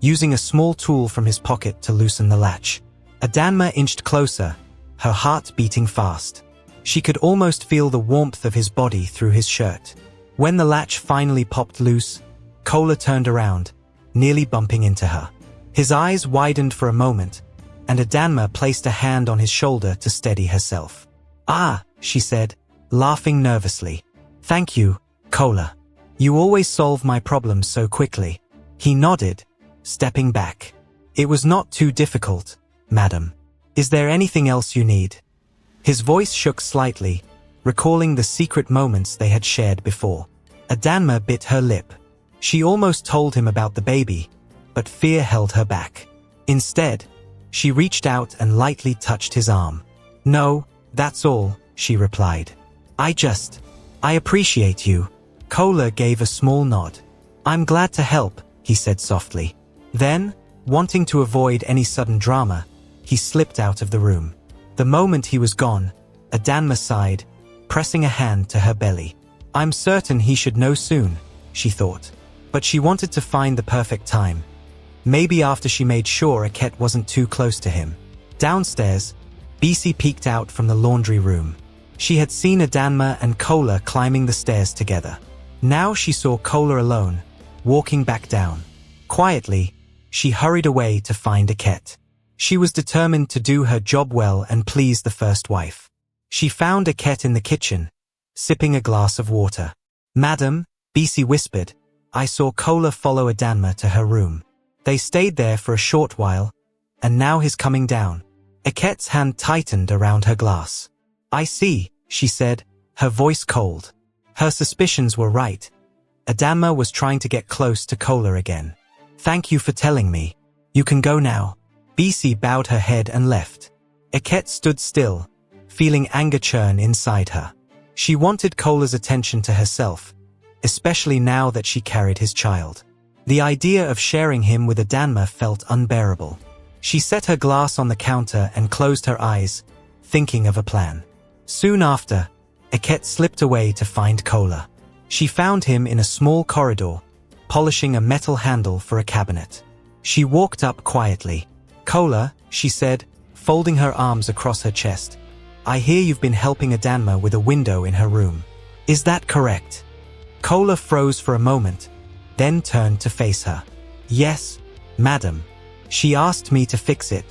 using a small tool from his pocket to loosen the latch. Adanma inched closer, her heart beating fast. She could almost feel the warmth of his body through his shirt. When the latch finally popped loose, Kola turned around, nearly bumping into her. His eyes widened for a moment, and Adanma placed a hand on his shoulder to steady herself. "Ah," she said, laughing nervously. "Thank you, Kola. You always solve my problems so quickly." He nodded, stepping back. "It was not too difficult, madam. Is there anything else you need?" His voice shook slightly, recalling the secret moments they had shared before. Adanma bit her lip. She almost told him about the baby, but fear held her back. Instead, she reached out and lightly touched his arm. "No, that's all," she replied. I appreciate you." Kola gave a small nod. "I'm glad to help," he said softly. Then, wanting to avoid any sudden drama, he slipped out of the room. The moment he was gone, Adanma sighed, pressing a hand to her belly. "I'm certain he should know soon," she thought. But she wanted to find the perfect time. Maybe after she made sure Aket wasn't too close to him. Downstairs, Bisi peeked out from the laundry room. She had seen Adanma and Kola climbing the stairs together. Now she saw Kola alone, walking back down. Quietly, she hurried away to find Aket. She was determined to do her job well and please the first wife. She found Aket in the kitchen, sipping a glass of water. "Madam," Bisi whispered, "I saw Kola follow Adanma to her room. They stayed there for a short while, and now he's coming down." Aket's hand tightened around her glass. "I see," she said, her voice cold. Her suspicions were right. Adanma was trying to get close to Kola again. "Thank you for telling me. You can go now." Bisi bowed her head and left. Aket stood still, feeling anger churn inside her. She wanted Kola's attention to herself, especially now that she carried his child. The idea of sharing him with Adanma felt unbearable. She set her glass on the counter and closed her eyes, thinking of a plan. Soon after, Aket slipped away to find Kola. She found him in a small corridor, polishing a metal handle for a cabinet. She walked up quietly. "Kola," she said, folding her arms across her chest, "I hear you've been helping Adanma with a window in her room. Is that correct?" Kola froze for a moment, then turned to face her. "Yes, madam. She asked me to fix it."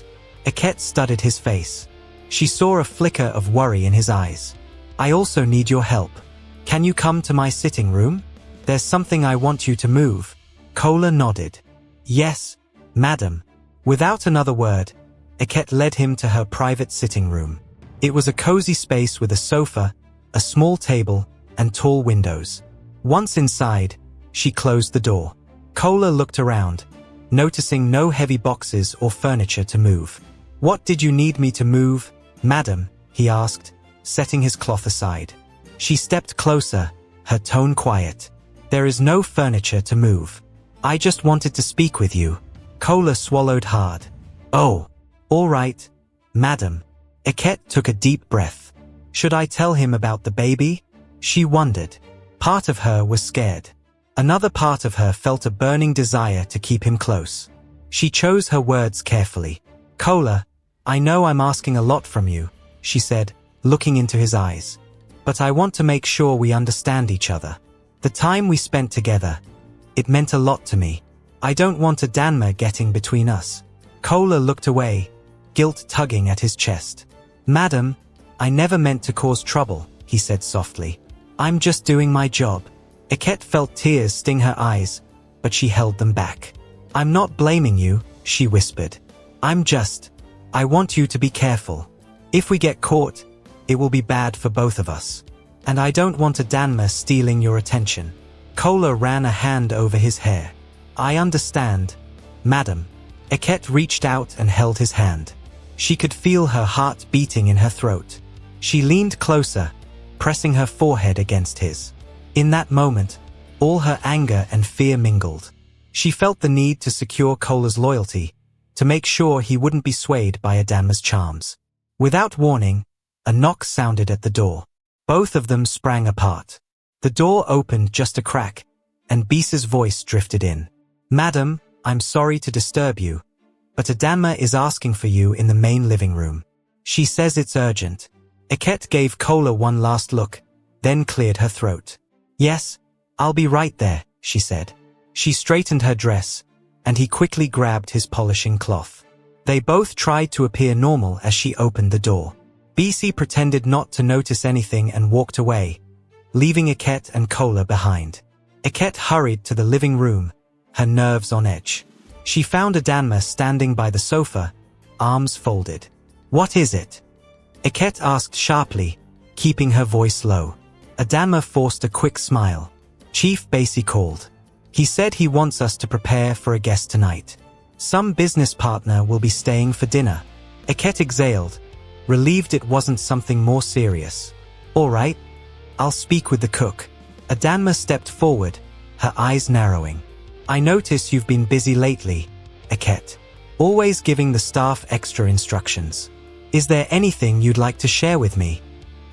Aket studied his face. She saw a flicker of worry in his eyes. "I also need your help. Can you come to my sitting room? There's something I want you to move." Kola nodded. "Yes, madam." Without another word, Aket led him to her private sitting room. It was a cozy space with a sofa, a small table, and tall windows. Once inside, she closed the door. Kola looked around, noticing no heavy boxes or furniture to move. "What did you need me to move, madam?" he asked, setting his cloth aside. She stepped closer, her tone quiet. "There is no furniture to move. I just wanted to speak with you." Kola swallowed hard. "Oh, all right, madam." Aket took a deep breath. Should I tell him about the baby? She wondered. Part of her was scared. Another part of her felt a burning desire to keep him close. She chose her words carefully. "Kola, I know I'm asking a lot from you," she said, looking into his eyes. "But I want to make sure we understand each other. The time we spent together, it meant a lot to me. I don't want Adanma getting between us." Kola looked away, guilt tugging at his chest. "Madam, I never meant to cause trouble," he said softly. "I'm just doing my job." Aket felt tears sting her eyes, but she held them back. "I'm not blaming you," she whispered. I want you to be careful. If we get caught, it will be bad for both of us. And I don't want Adanma stealing your attention." Kola ran a hand over his hair. "I understand, madam." Aket reached out and held his hand. She could feel her heart beating in her throat. She leaned closer, pressing her forehead against his. In that moment, all her anger and fear mingled. She felt the need to secure Kola's loyalty, to make sure he wouldn't be swayed by Adanma's charms. Without warning, a knock sounded at the door. Both of them sprang apart. The door opened just a crack, and Beesa's voice drifted in. "Madam, I'm sorry to disturb you, but Adanma is asking for you in the main living room. She says it's urgent." Eket gave Kola one last look, then cleared her throat. "Yes, I'll be right there," she said. She straightened her dress, and he quickly grabbed his polishing cloth. They both tried to appear normal as she opened the door. Beesa pretended not to notice anything and walked away, leaving Eket and Kola behind. Eket hurried to the living room, her nerves on edge. She found Adanma standing by the sofa, arms folded. "What is it?" Eket asked sharply, keeping her voice low. Adanma forced a quick smile. "Chief Beesa called. He said he wants us to prepare for a guest tonight. Some business partner will be staying for dinner." Eket exhaled, relieved it wasn't something more serious. "All right, I'll speak with the cook." Adanma stepped forward, her eyes narrowing. "I notice you've been busy lately, Eket, always giving the staff extra instructions. Is there anything you'd like to share with me?"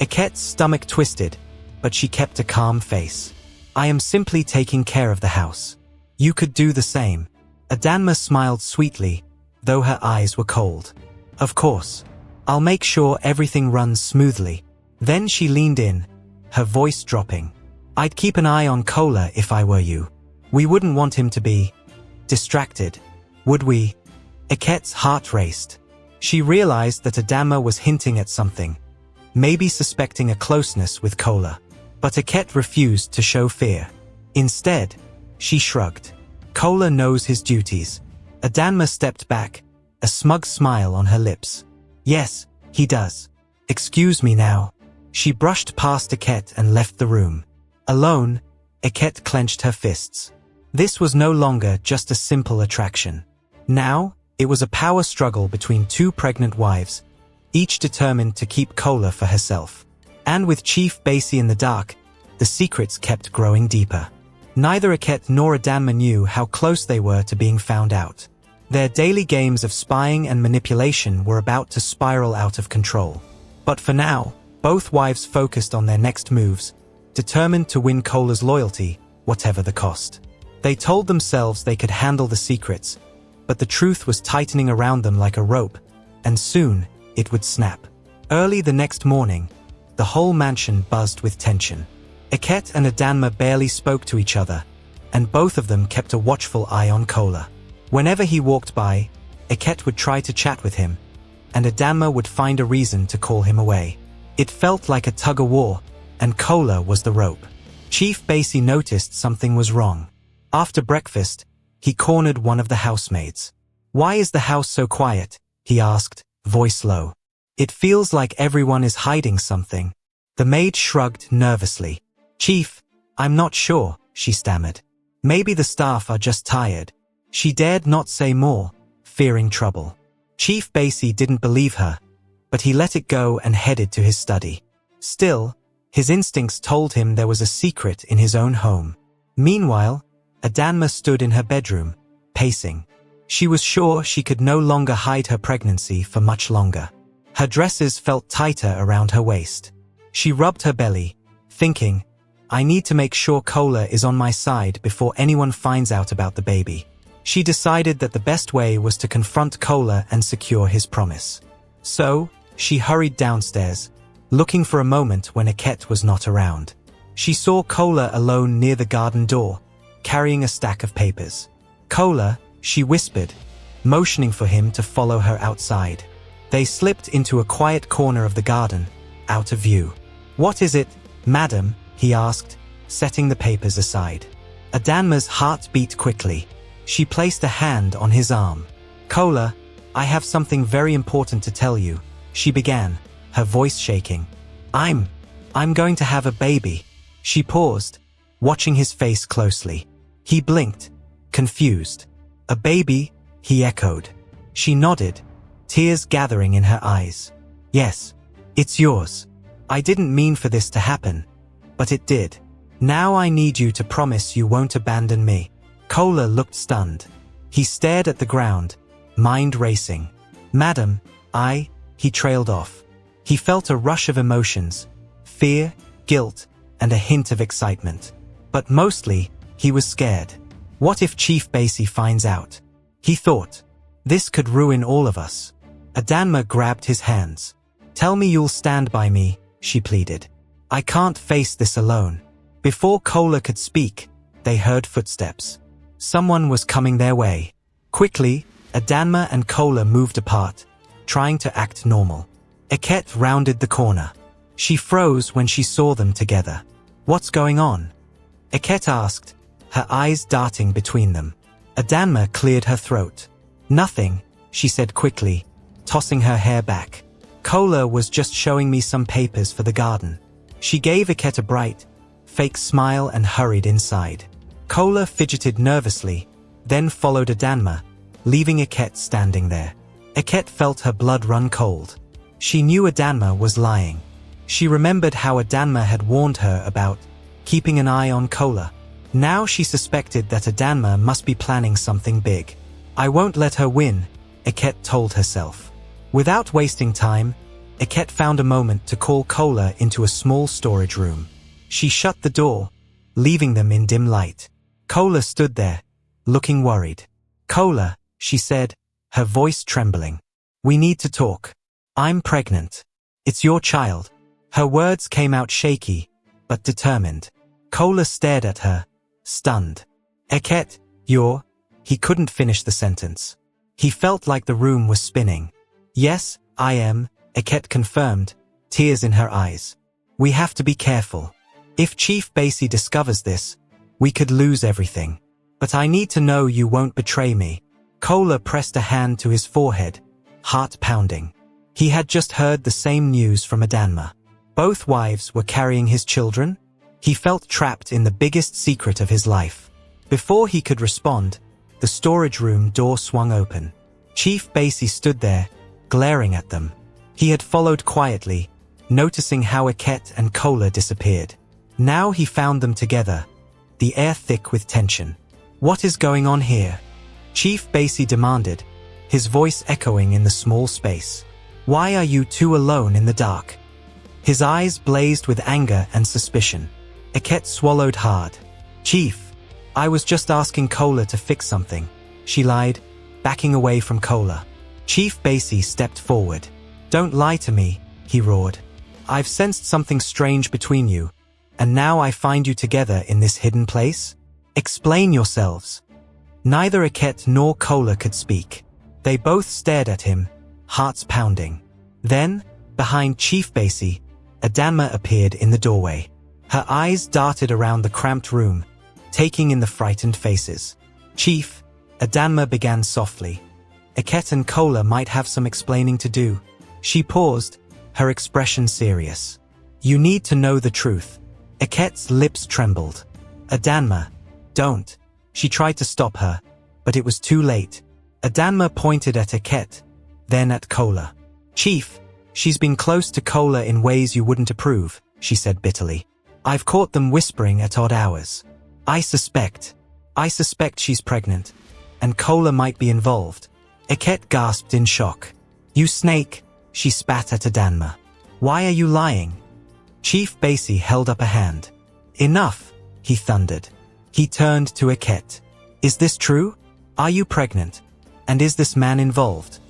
Eket's stomach twisted, but she kept a calm face. "I am simply taking care of the house. You could do the same." Adanma smiled sweetly, though her eyes were cold. "Of course. I'll make sure everything runs smoothly." Then she leaned in, her voice dropping. "I'd keep an eye on Kola if I were you. We wouldn't want him to be distracted, would we?" Eket's heart raced. She realized that Adanma was hinting at something, maybe suspecting a closeness with Kola. But Eket refused to show fear. Instead, she shrugged. Kola knows his duties. Adanma stepped back, a smug smile on her lips. "Yes, he does. Excuse me now." She brushed past Eket and left the room. Alone, Eket clenched her fists. This was no longer just a simple attraction. Now, it was a power struggle between two pregnant wives, each determined to keep Kola for herself. And with Chief Beesa in the dark, the secrets kept growing deeper. Neither Eket nor Adanma knew how close they were to being found out. Their daily games of spying and manipulation were about to spiral out of control. But for now, both wives focused on their next moves, determined to win Kola's loyalty, whatever the cost. They told themselves they could handle the secrets, but the truth was tightening around them like a rope, and soon, it would snap. Early the next morning, the whole mansion buzzed with tension. Eket and Adanma barely spoke to each other, and both of them kept a watchful eye on Kola. Whenever he walked by, Eket would try to chat with him, and Adanma would find a reason to call him away. It felt like a tug-of-war, and Kola was the rope. Chief Beesa noticed something was wrong. After breakfast, he cornered one of the housemaids. "Why is the house so quiet?" he asked, voice low. "It feels like everyone is hiding something." The maid shrugged nervously. "Chief, I'm not sure," she stammered. "Maybe the staff are just tired." She dared not say more, fearing trouble. Chief Beesa didn't believe her, but he let it go and headed to his study. Still, his instincts told him there was a secret in his own home. Meanwhile, Adanma stood in her bedroom, pacing. She was sure she could no longer hide her pregnancy for much longer. Her dresses felt tighter around her waist. She rubbed her belly, thinking, "I need to make sure Kola is on my side before anyone finds out about the baby." She decided that the best way was to confront Kola and secure his promise. So, she hurried downstairs, looking for a moment when Eket was not around. She saw Kola alone near the garden door, carrying a stack of papers. "Kola," she whispered, motioning for him to follow her outside. They slipped into a quiet corner of the garden, out of view. "What is it, madam?" he asked, setting the papers aside. Adanma's heart beat quickly. She placed a hand on his arm. "Kola, I have something very important to tell you," she began, her voice shaking. I'm going to have a baby." She paused, watching his face closely. He blinked, confused. "A baby?" he echoed. She nodded, tears gathering in her eyes. "Yes, it's yours. I didn't mean for this to happen, but it did. Now I need you to promise you won't abandon me." Kola looked stunned. He stared at the ground, mind racing. "Madam, he trailed off. He felt a rush of emotions, fear, guilt, and a hint of excitement. But mostly, he was scared. What if Chief Basie finds out? He thought, this could ruin all of us. Adanma grabbed his hands. "Tell me you'll stand by me," she pleaded. "I can't face this alone." Before Kola could speak, they heard footsteps. Someone was coming their way. Quickly, Adanma and Kola moved apart, trying to act normal. Eket rounded the corner. She froze when she saw them together. "What's going on?" Eket asked, her eyes darting between them. Adanma cleared her throat. "Nothing," she said quickly, tossing her hair back. "Kola was just showing me some papers for the garden." She gave Eket a bright, fake smile and hurried inside. Kola fidgeted nervously, then followed Adanma, leaving Eket standing there. Eket felt her blood run cold. She knew Adanma was lying. She remembered how Adanma had warned her about keeping an eye on Kola. Now she suspected that Adanma must be planning something big. "I won't let her win," Eket told herself. Without wasting time, Eket found a moment to call Kola into a small storage room. She shut the door, leaving them in dim light. Kola stood there, looking worried. "Kola," she said, her voice trembling. "We need to talk. I'm pregnant. It's your child." Her words came out shaky, but determined. Kola stared at her, stunned. "Eket, He couldn't finish the sentence. He felt like the room was spinning. "Yes, I am," Eket confirmed, tears in her eyes. "We have to be careful. If Chief Basie discovers this, we could lose everything. But I need to know you won't betray me." Kola pressed a hand to his forehead, heart pounding. He had just heard the same news from Adanma. Both wives were carrying his children. He felt trapped in the biggest secret of his life. Before he could respond, the storage room door swung open. Chief Basie stood there, glaring at them. He had followed quietly, noticing how Eket and Kola disappeared. Now he found them together, the air thick with tension. "What is going on here?" Chief Basie demanded, his voice echoing in the small space. "Why are you two alone in the dark?" His eyes blazed with anger and suspicion. Eket swallowed hard. "Chief, I was just asking Kola to fix something," she lied, backing away from Kola. Chief Basie stepped forward. "Don't lie to me," he roared. "I've sensed something strange between you, and now I find you together in this hidden place? Explain yourselves." Neither Eket nor Kola could speak. They both stared at him, hearts pounding. Then, behind Chief Basie, Adanma appeared in the doorway. Her eyes darted around the cramped room, taking in the frightened faces. "Chief," Adanma began softly. "Eket and Kola might have some explaining to do." She paused, her expression serious. "You need to know the truth." Eket's lips trembled. "Adanma, don't." She tried to stop her, but it was too late. Adanma pointed at Eket, then at Kola. "Chief, she's been close to Kola in ways you wouldn't approve," she said bitterly. "I've caught them whispering at odd hours. I suspect she's pregnant, and Kola might be involved." Eket gasped in shock. "You snake," she spat at Adanma. "Why are you lying?" Chief Basie held up a hand. "Enough," he thundered. He turned to Eket. "Is this true? Are you pregnant? And is this man involved?"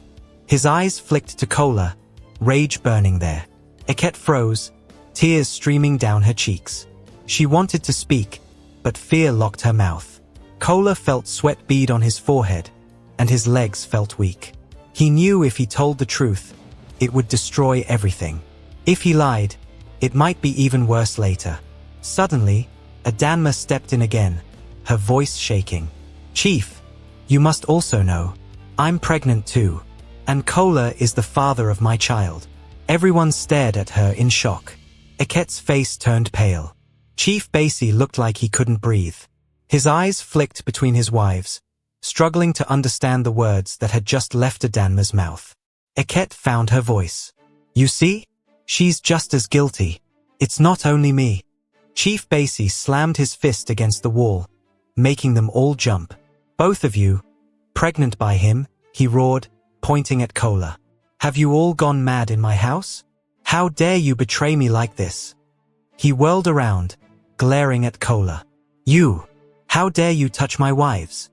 His eyes flicked to Kola, rage burning there. Eket froze, tears streaming down her cheeks. She wanted to speak, but fear locked her mouth. Kola felt sweat bead on his forehead, and his legs felt weak. He knew if he told the truth, it would destroy everything. If he lied, it might be even worse later. Suddenly, Adanma stepped in again, her voice shaking. "Chief, you must also know, I'm pregnant too, and Kola is the father of my child." Everyone stared at her in shock. Eket's face turned pale. Chief Basie looked like he couldn't breathe. His eyes flicked between his wives, struggling to understand the words that had just left Adanma's mouth. Eket found her voice. "You see? She's just as guilty. It's not only me." Chief Basie slammed his fist against the wall, making them all jump. "Both of you, pregnant by him, he roared, pointing at Kola. Have you all gone mad in my house? How dare you betray me like this? He whirled around, glaring at Kola. You! How dare you touch my wives?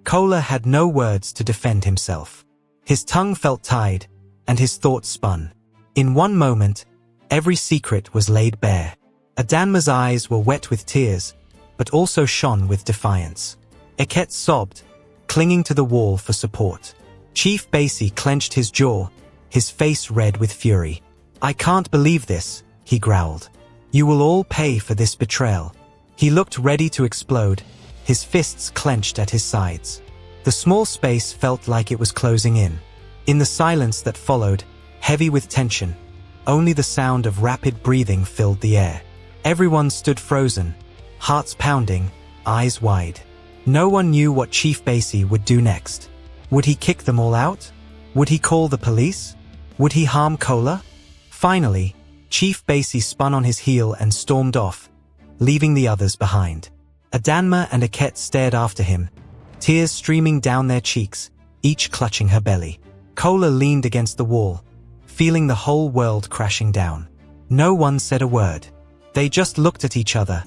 Kola had no words to defend himself. His tongue felt tied, and his thoughts spun. In one moment, every secret was laid bare. Adanma's eyes were wet with tears, but also shone with defiance. Eket sobbed, clinging to the wall for support. Chief Basie clenched his jaw, his face red with fury. I can't believe this, he growled. You will all pay for this betrayal. He looked ready to explode, his fists clenched at his sides. The small space felt like it was closing in. In the silence that followed, heavy with tension, only the sound of rapid breathing filled the air. Everyone stood frozen, hearts pounding, eyes wide. No one knew what Chief Basie would do next. Would he kick them all out? Would he call the police? Would he harm Kola? Finally, Chief Basie spun on his heel and stormed off, leaving the others behind. Adanma and Eket stared after him, tears streaming down their cheeks, each clutching her belly. Kola leaned against the wall, feeling the whole world crashing down. No one said a word. They just looked at each other,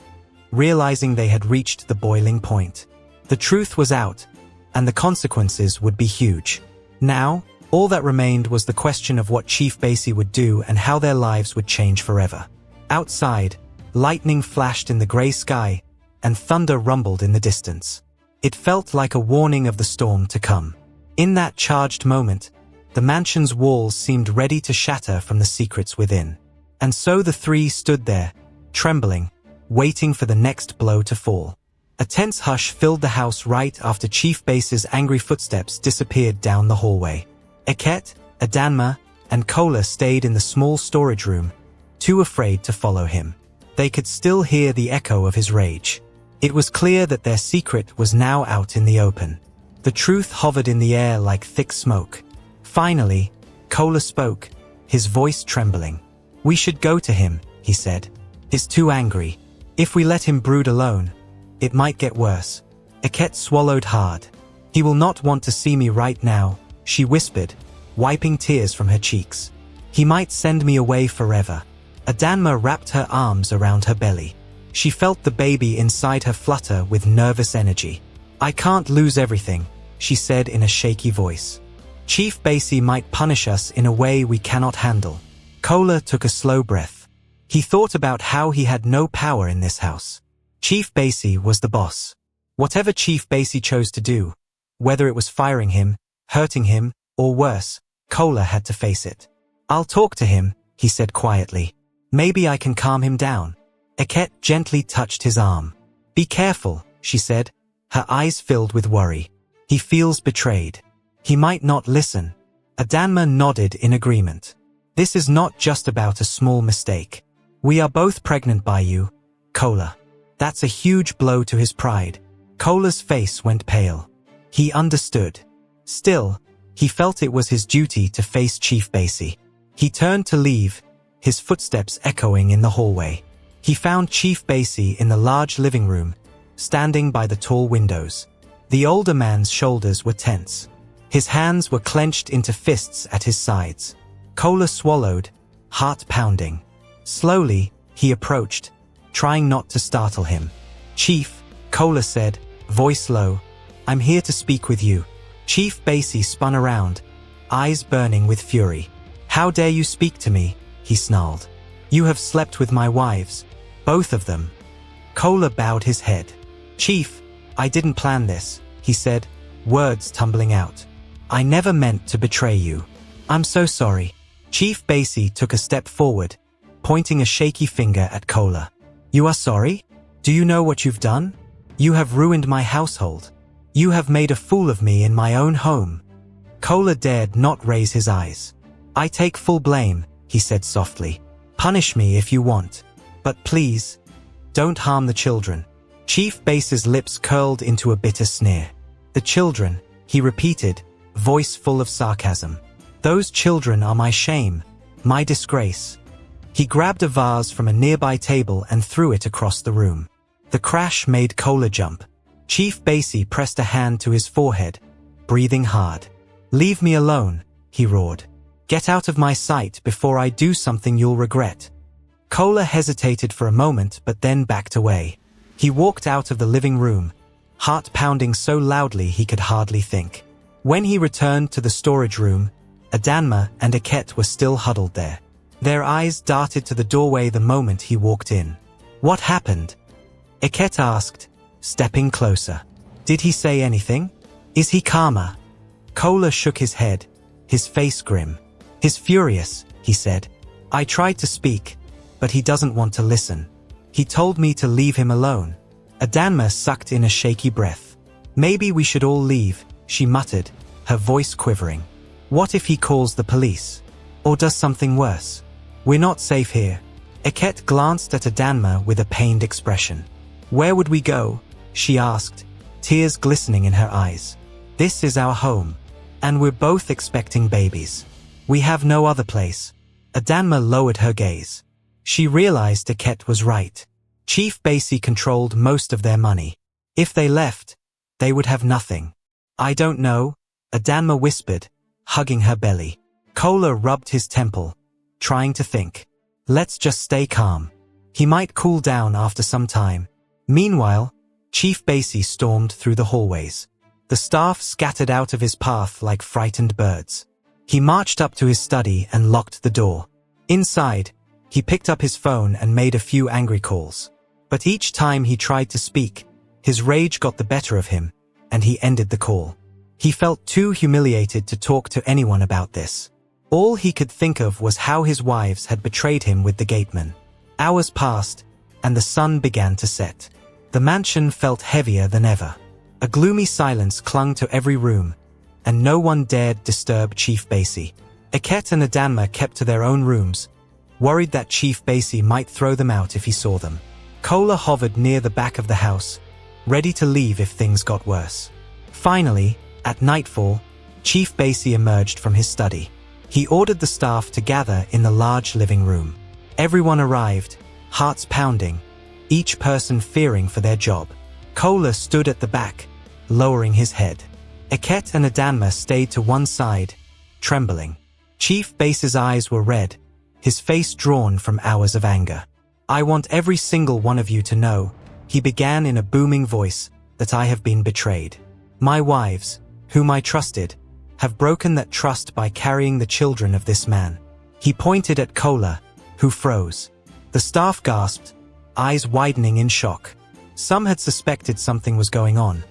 realizing they had reached the boiling point. The truth was out, and the consequences would be huge. Now, all that remained was the question of what Chief Basie would do and how their lives would change forever. Outside, lightning flashed in the gray sky, and thunder rumbled in the distance. It felt like a warning of the storm to come. In that charged moment, the mansion's walls seemed ready to shatter from the secrets within. And so the three stood there, trembling, waiting for the next blow to fall. A tense hush filled the house right after Chief Basie's angry footsteps disappeared down the hallway. Eket, Adanma, and Kola stayed in the small storage room, too afraid to follow him. They could still hear the echo of his rage. It was clear that their secret was now out in the open. The truth hovered in the air like thick smoke. Finally, Kola spoke, his voice trembling. We should go to him, he said. He's too angry. If we let him brood alone, it might get worse. Eket swallowed hard. He will not want to see me right now, she whispered, wiping tears from her cheeks. He might send me away forever. Adanma wrapped her arms around her belly. She felt the baby inside her flutter with nervous energy. I can't lose everything, she said in a shaky voice. Chief Basie might punish us in a way we cannot handle. Kola took a slow breath. He thought about how he had no power in this house. Chief Basie was the boss. Whatever Chief Basie chose to do, whether it was firing him, hurting him, or worse, Kola had to face it. I'll talk to him, he said quietly. Maybe I can calm him down. Eket gently touched his arm. Be careful, she said, her eyes filled with worry. He feels betrayed. He might not listen. Adanma nodded in agreement. This is not just about a small mistake. We are both pregnant by you, Kola. That's a huge blow to his pride. Kola's face went pale. He understood. Still, he felt it was his duty to face Chief Basie. He turned to leave, his footsteps echoing in the hallway. He found Chief Basie in the large living room, standing by the tall windows. The older man's shoulders were tense. His hands were clenched into fists at his sides. Kola swallowed, heart pounding. Slowly, he approached, trying not to startle him. Chief, Kola said, voice low, I'm here to speak with you. Chief Basie spun around, eyes burning with fury. How dare you speak to me, he snarled. You have slept with my wives, both of them. Kola bowed his head. Chief, I didn't plan this, he said, words tumbling out. I never meant to betray you. I'm so sorry. Chief Basie took a step forward, pointing a shaky finger at Kola. You are sorry? Do you know what you've done? You have ruined my household. You have made a fool of me in my own home. Kola dared not raise his eyes. I take full blame, he said softly. Punish me if you want. But please, don't harm the children. Chief Basie's lips curled into a bitter sneer. The children, he repeated, voice full of sarcasm. Those children are my shame, my disgrace. He grabbed a vase from a nearby table and threw it across the room. The crash made Kola jump. Chief Basie pressed a hand to his forehead, breathing hard. "Leave me alone," he roared. "Get out of my sight before I do something you'll regret." Kola hesitated for a moment but then backed away. He walked out of the living room, heart pounding so loudly he could hardly think. When he returned to the storage room, Adanma and Aket were still huddled there. Their eyes darted to the doorway the moment he walked in. "What happened?" Aket asked, stepping closer. "Did he say anything? Is he calmer?" Kola shook his head, his face grim. "He's furious," he said. "I tried to speak, but he doesn't want to listen. He told me to leave him alone." Adanma sucked in a shaky breath. "Maybe we should all leave," she muttered, her voice quivering. "What if he calls the police? Or does something worse? We're not safe here." Aket glanced at Adanma with a pained expression. "Where would we go?" she asked, tears glistening in her eyes. "This is our home, and we're both expecting babies. We have no other place." Adanma lowered her gaze. She realized Aket was right. Chief Basie controlled most of their money. If they left, they would have nothing. "I don't know," Adanma whispered, hugging her belly. Kola rubbed his temple, trying to think. "Let's just stay calm. He might cool down after some time." Meanwhile, Chief Basie stormed through the hallways. The staff scattered out of his path like frightened birds. He marched up to his study and locked the door. Inside, he picked up his phone and made a few angry calls. But each time he tried to speak, his rage got the better of him, and he ended the call. He felt too humiliated to talk to anyone about this. All he could think of was how his wives had betrayed him with the Gateman. Hours passed, and the sun began to set. The mansion felt heavier than ever. A gloomy silence clung to every room, and no one dared disturb Chief Basie. Aket and Adanma kept to their own rooms, worried that Chief Basie might throw them out if he saw them. Kola hovered near the back of the house, ready to leave if things got worse. Finally, at nightfall, Chief Basie emerged from his study. He ordered the staff to gather in the large living room. Everyone arrived, hearts pounding, each person fearing for their job. Kola stood at the back, lowering his head. Aket and Adanma stayed to one side, trembling. Chief Basie's eyes were red, his face drawn from hours of anger. "I want every single one of you to know," he began in a booming voice, "that I have been betrayed. My wives, whom I trusted, have broken that trust by carrying the children of this man." He pointed at Kola, who froze. The staff gasped, eyes widening in shock. Some had suspected something was going on,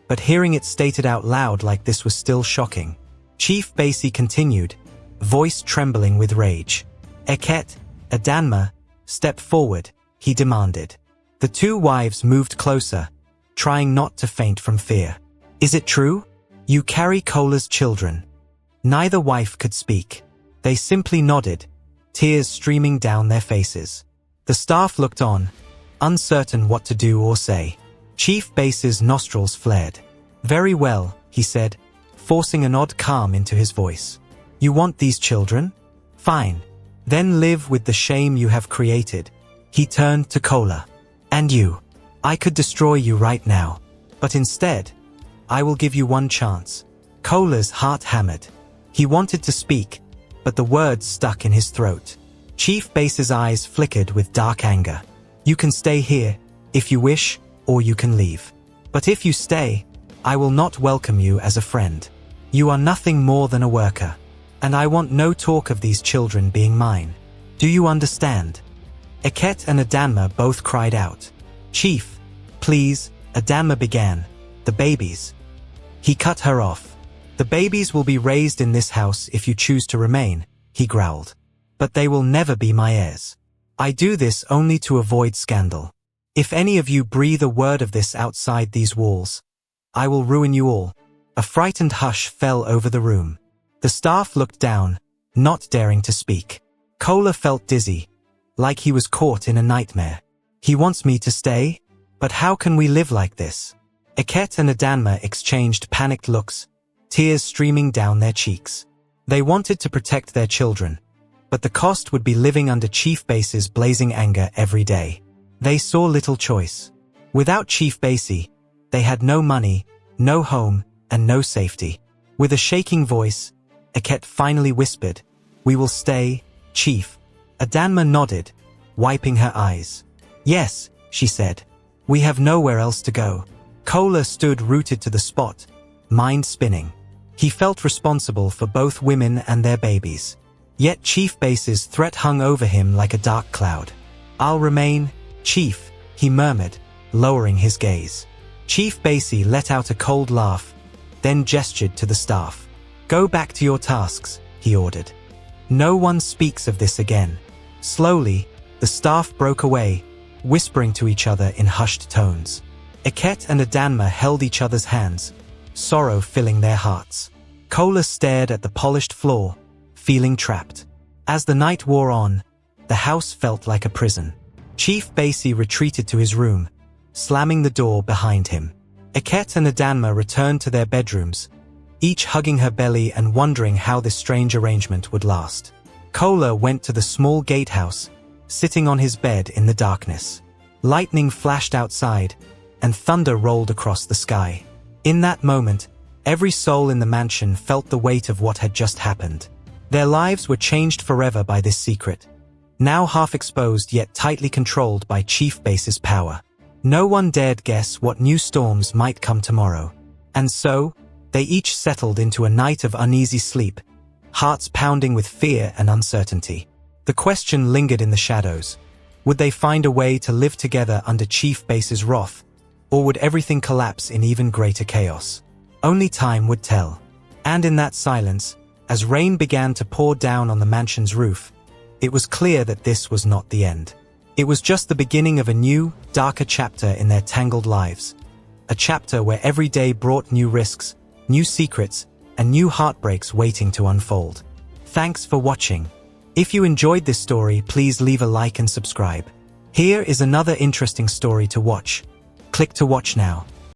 but hearing it stated out loud like this was still shocking. Chief Basie continued, voice trembling with rage. "Aket, Adanma, step forward," he demanded. The two wives moved closer, trying not to faint from fear. "Is it true? You carry Kola's children?" Neither wife could speak. They simply nodded, tears streaming down their faces. The staff looked on, uncertain what to do or say. Chief Basie's nostrils flared. "Very well," he said, forcing an odd calm into his voice. "You want these children? Fine. Then live with the shame you have created." He turned to Kola. "And you. I could destroy you right now. But instead, I will give you one chance." Kola's heart hammered. He wanted to speak, but the words stuck in his throat. Chief Basie's eyes flickered with dark anger. "You can stay here, if you wish, or you can leave. But if you stay, I will not welcome you as a friend. You are nothing more than a worker. And I want no talk of these children being mine. Do you understand?" Aket and Adanma both cried out. "Chief, please," Adanma began. "The babies." He cut her off. "The babies will be raised in this house if you choose to remain," he growled. "But they will never be my heirs. I do this only to avoid scandal. If any of you breathe a word of this outside these walls, I will ruin you all." A frightened hush fell over the room. The staff looked down, not daring to speak. Kola felt dizzy, like he was caught in a nightmare. "He wants me to stay? But how can we live like this?" Aket and Adanma exchanged panicked looks, tears streaming down their cheeks. They wanted to protect their children, but the cost would be living under Chief Basie's blazing anger every day. They saw little choice. Without Chief Basie, they had no money, no home, and no safety. With a shaking voice, Eket finally whispered, "We will stay, Chief." Adanma nodded, wiping her eyes. "Yes," she said. "We have nowhere else to go." Kola stood rooted to the spot, mind spinning. He felt responsible for both women and their babies. Yet Chief Base's threat hung over him like a dark cloud. "I'll remain, Chief," he murmured, lowering his gaze. Chief Basie let out a cold laugh, then gestured to the staff. "Go back to your tasks," he ordered. "No one speaks of this again." Slowly, the staff broke away, whispering to each other in hushed tones. Eket and Adanma held each other's hands, sorrow filling their hearts. Kola stared at the polished floor, feeling trapped. As the night wore on, the house felt like a prison. Chief Basie retreated to his room, slamming the door behind him. Eket and Adanma returned to their bedrooms, each hugging her belly and wondering how this strange arrangement would last. Kola went to the small gatehouse, sitting on his bed in the darkness. Lightning flashed outside, and thunder rolled across the sky. In that moment, every soul in the mansion felt the weight of what had just happened. Their lives were changed forever by this secret, now half exposed yet tightly controlled by Chief Base's power. No one dared guess what new storms might come tomorrow. And so, they each settled into a night of uneasy sleep, hearts pounding with fear and uncertainty. The question lingered in the shadows. Would they find a way to live together under Chief Base's wrath, or would everything collapse in even greater chaos? Only time would tell. And in that silence, as rain began to pour down on the mansion's roof, it was clear that this was not the end. It was just the beginning of a new, darker chapter in their tangled lives. A chapter where every day brought new risks, new secrets, and new heartbreaks waiting to unfold. Thanks for watching. If you enjoyed this story, please leave a like and subscribe. Here is another interesting story to watch. Click to watch now.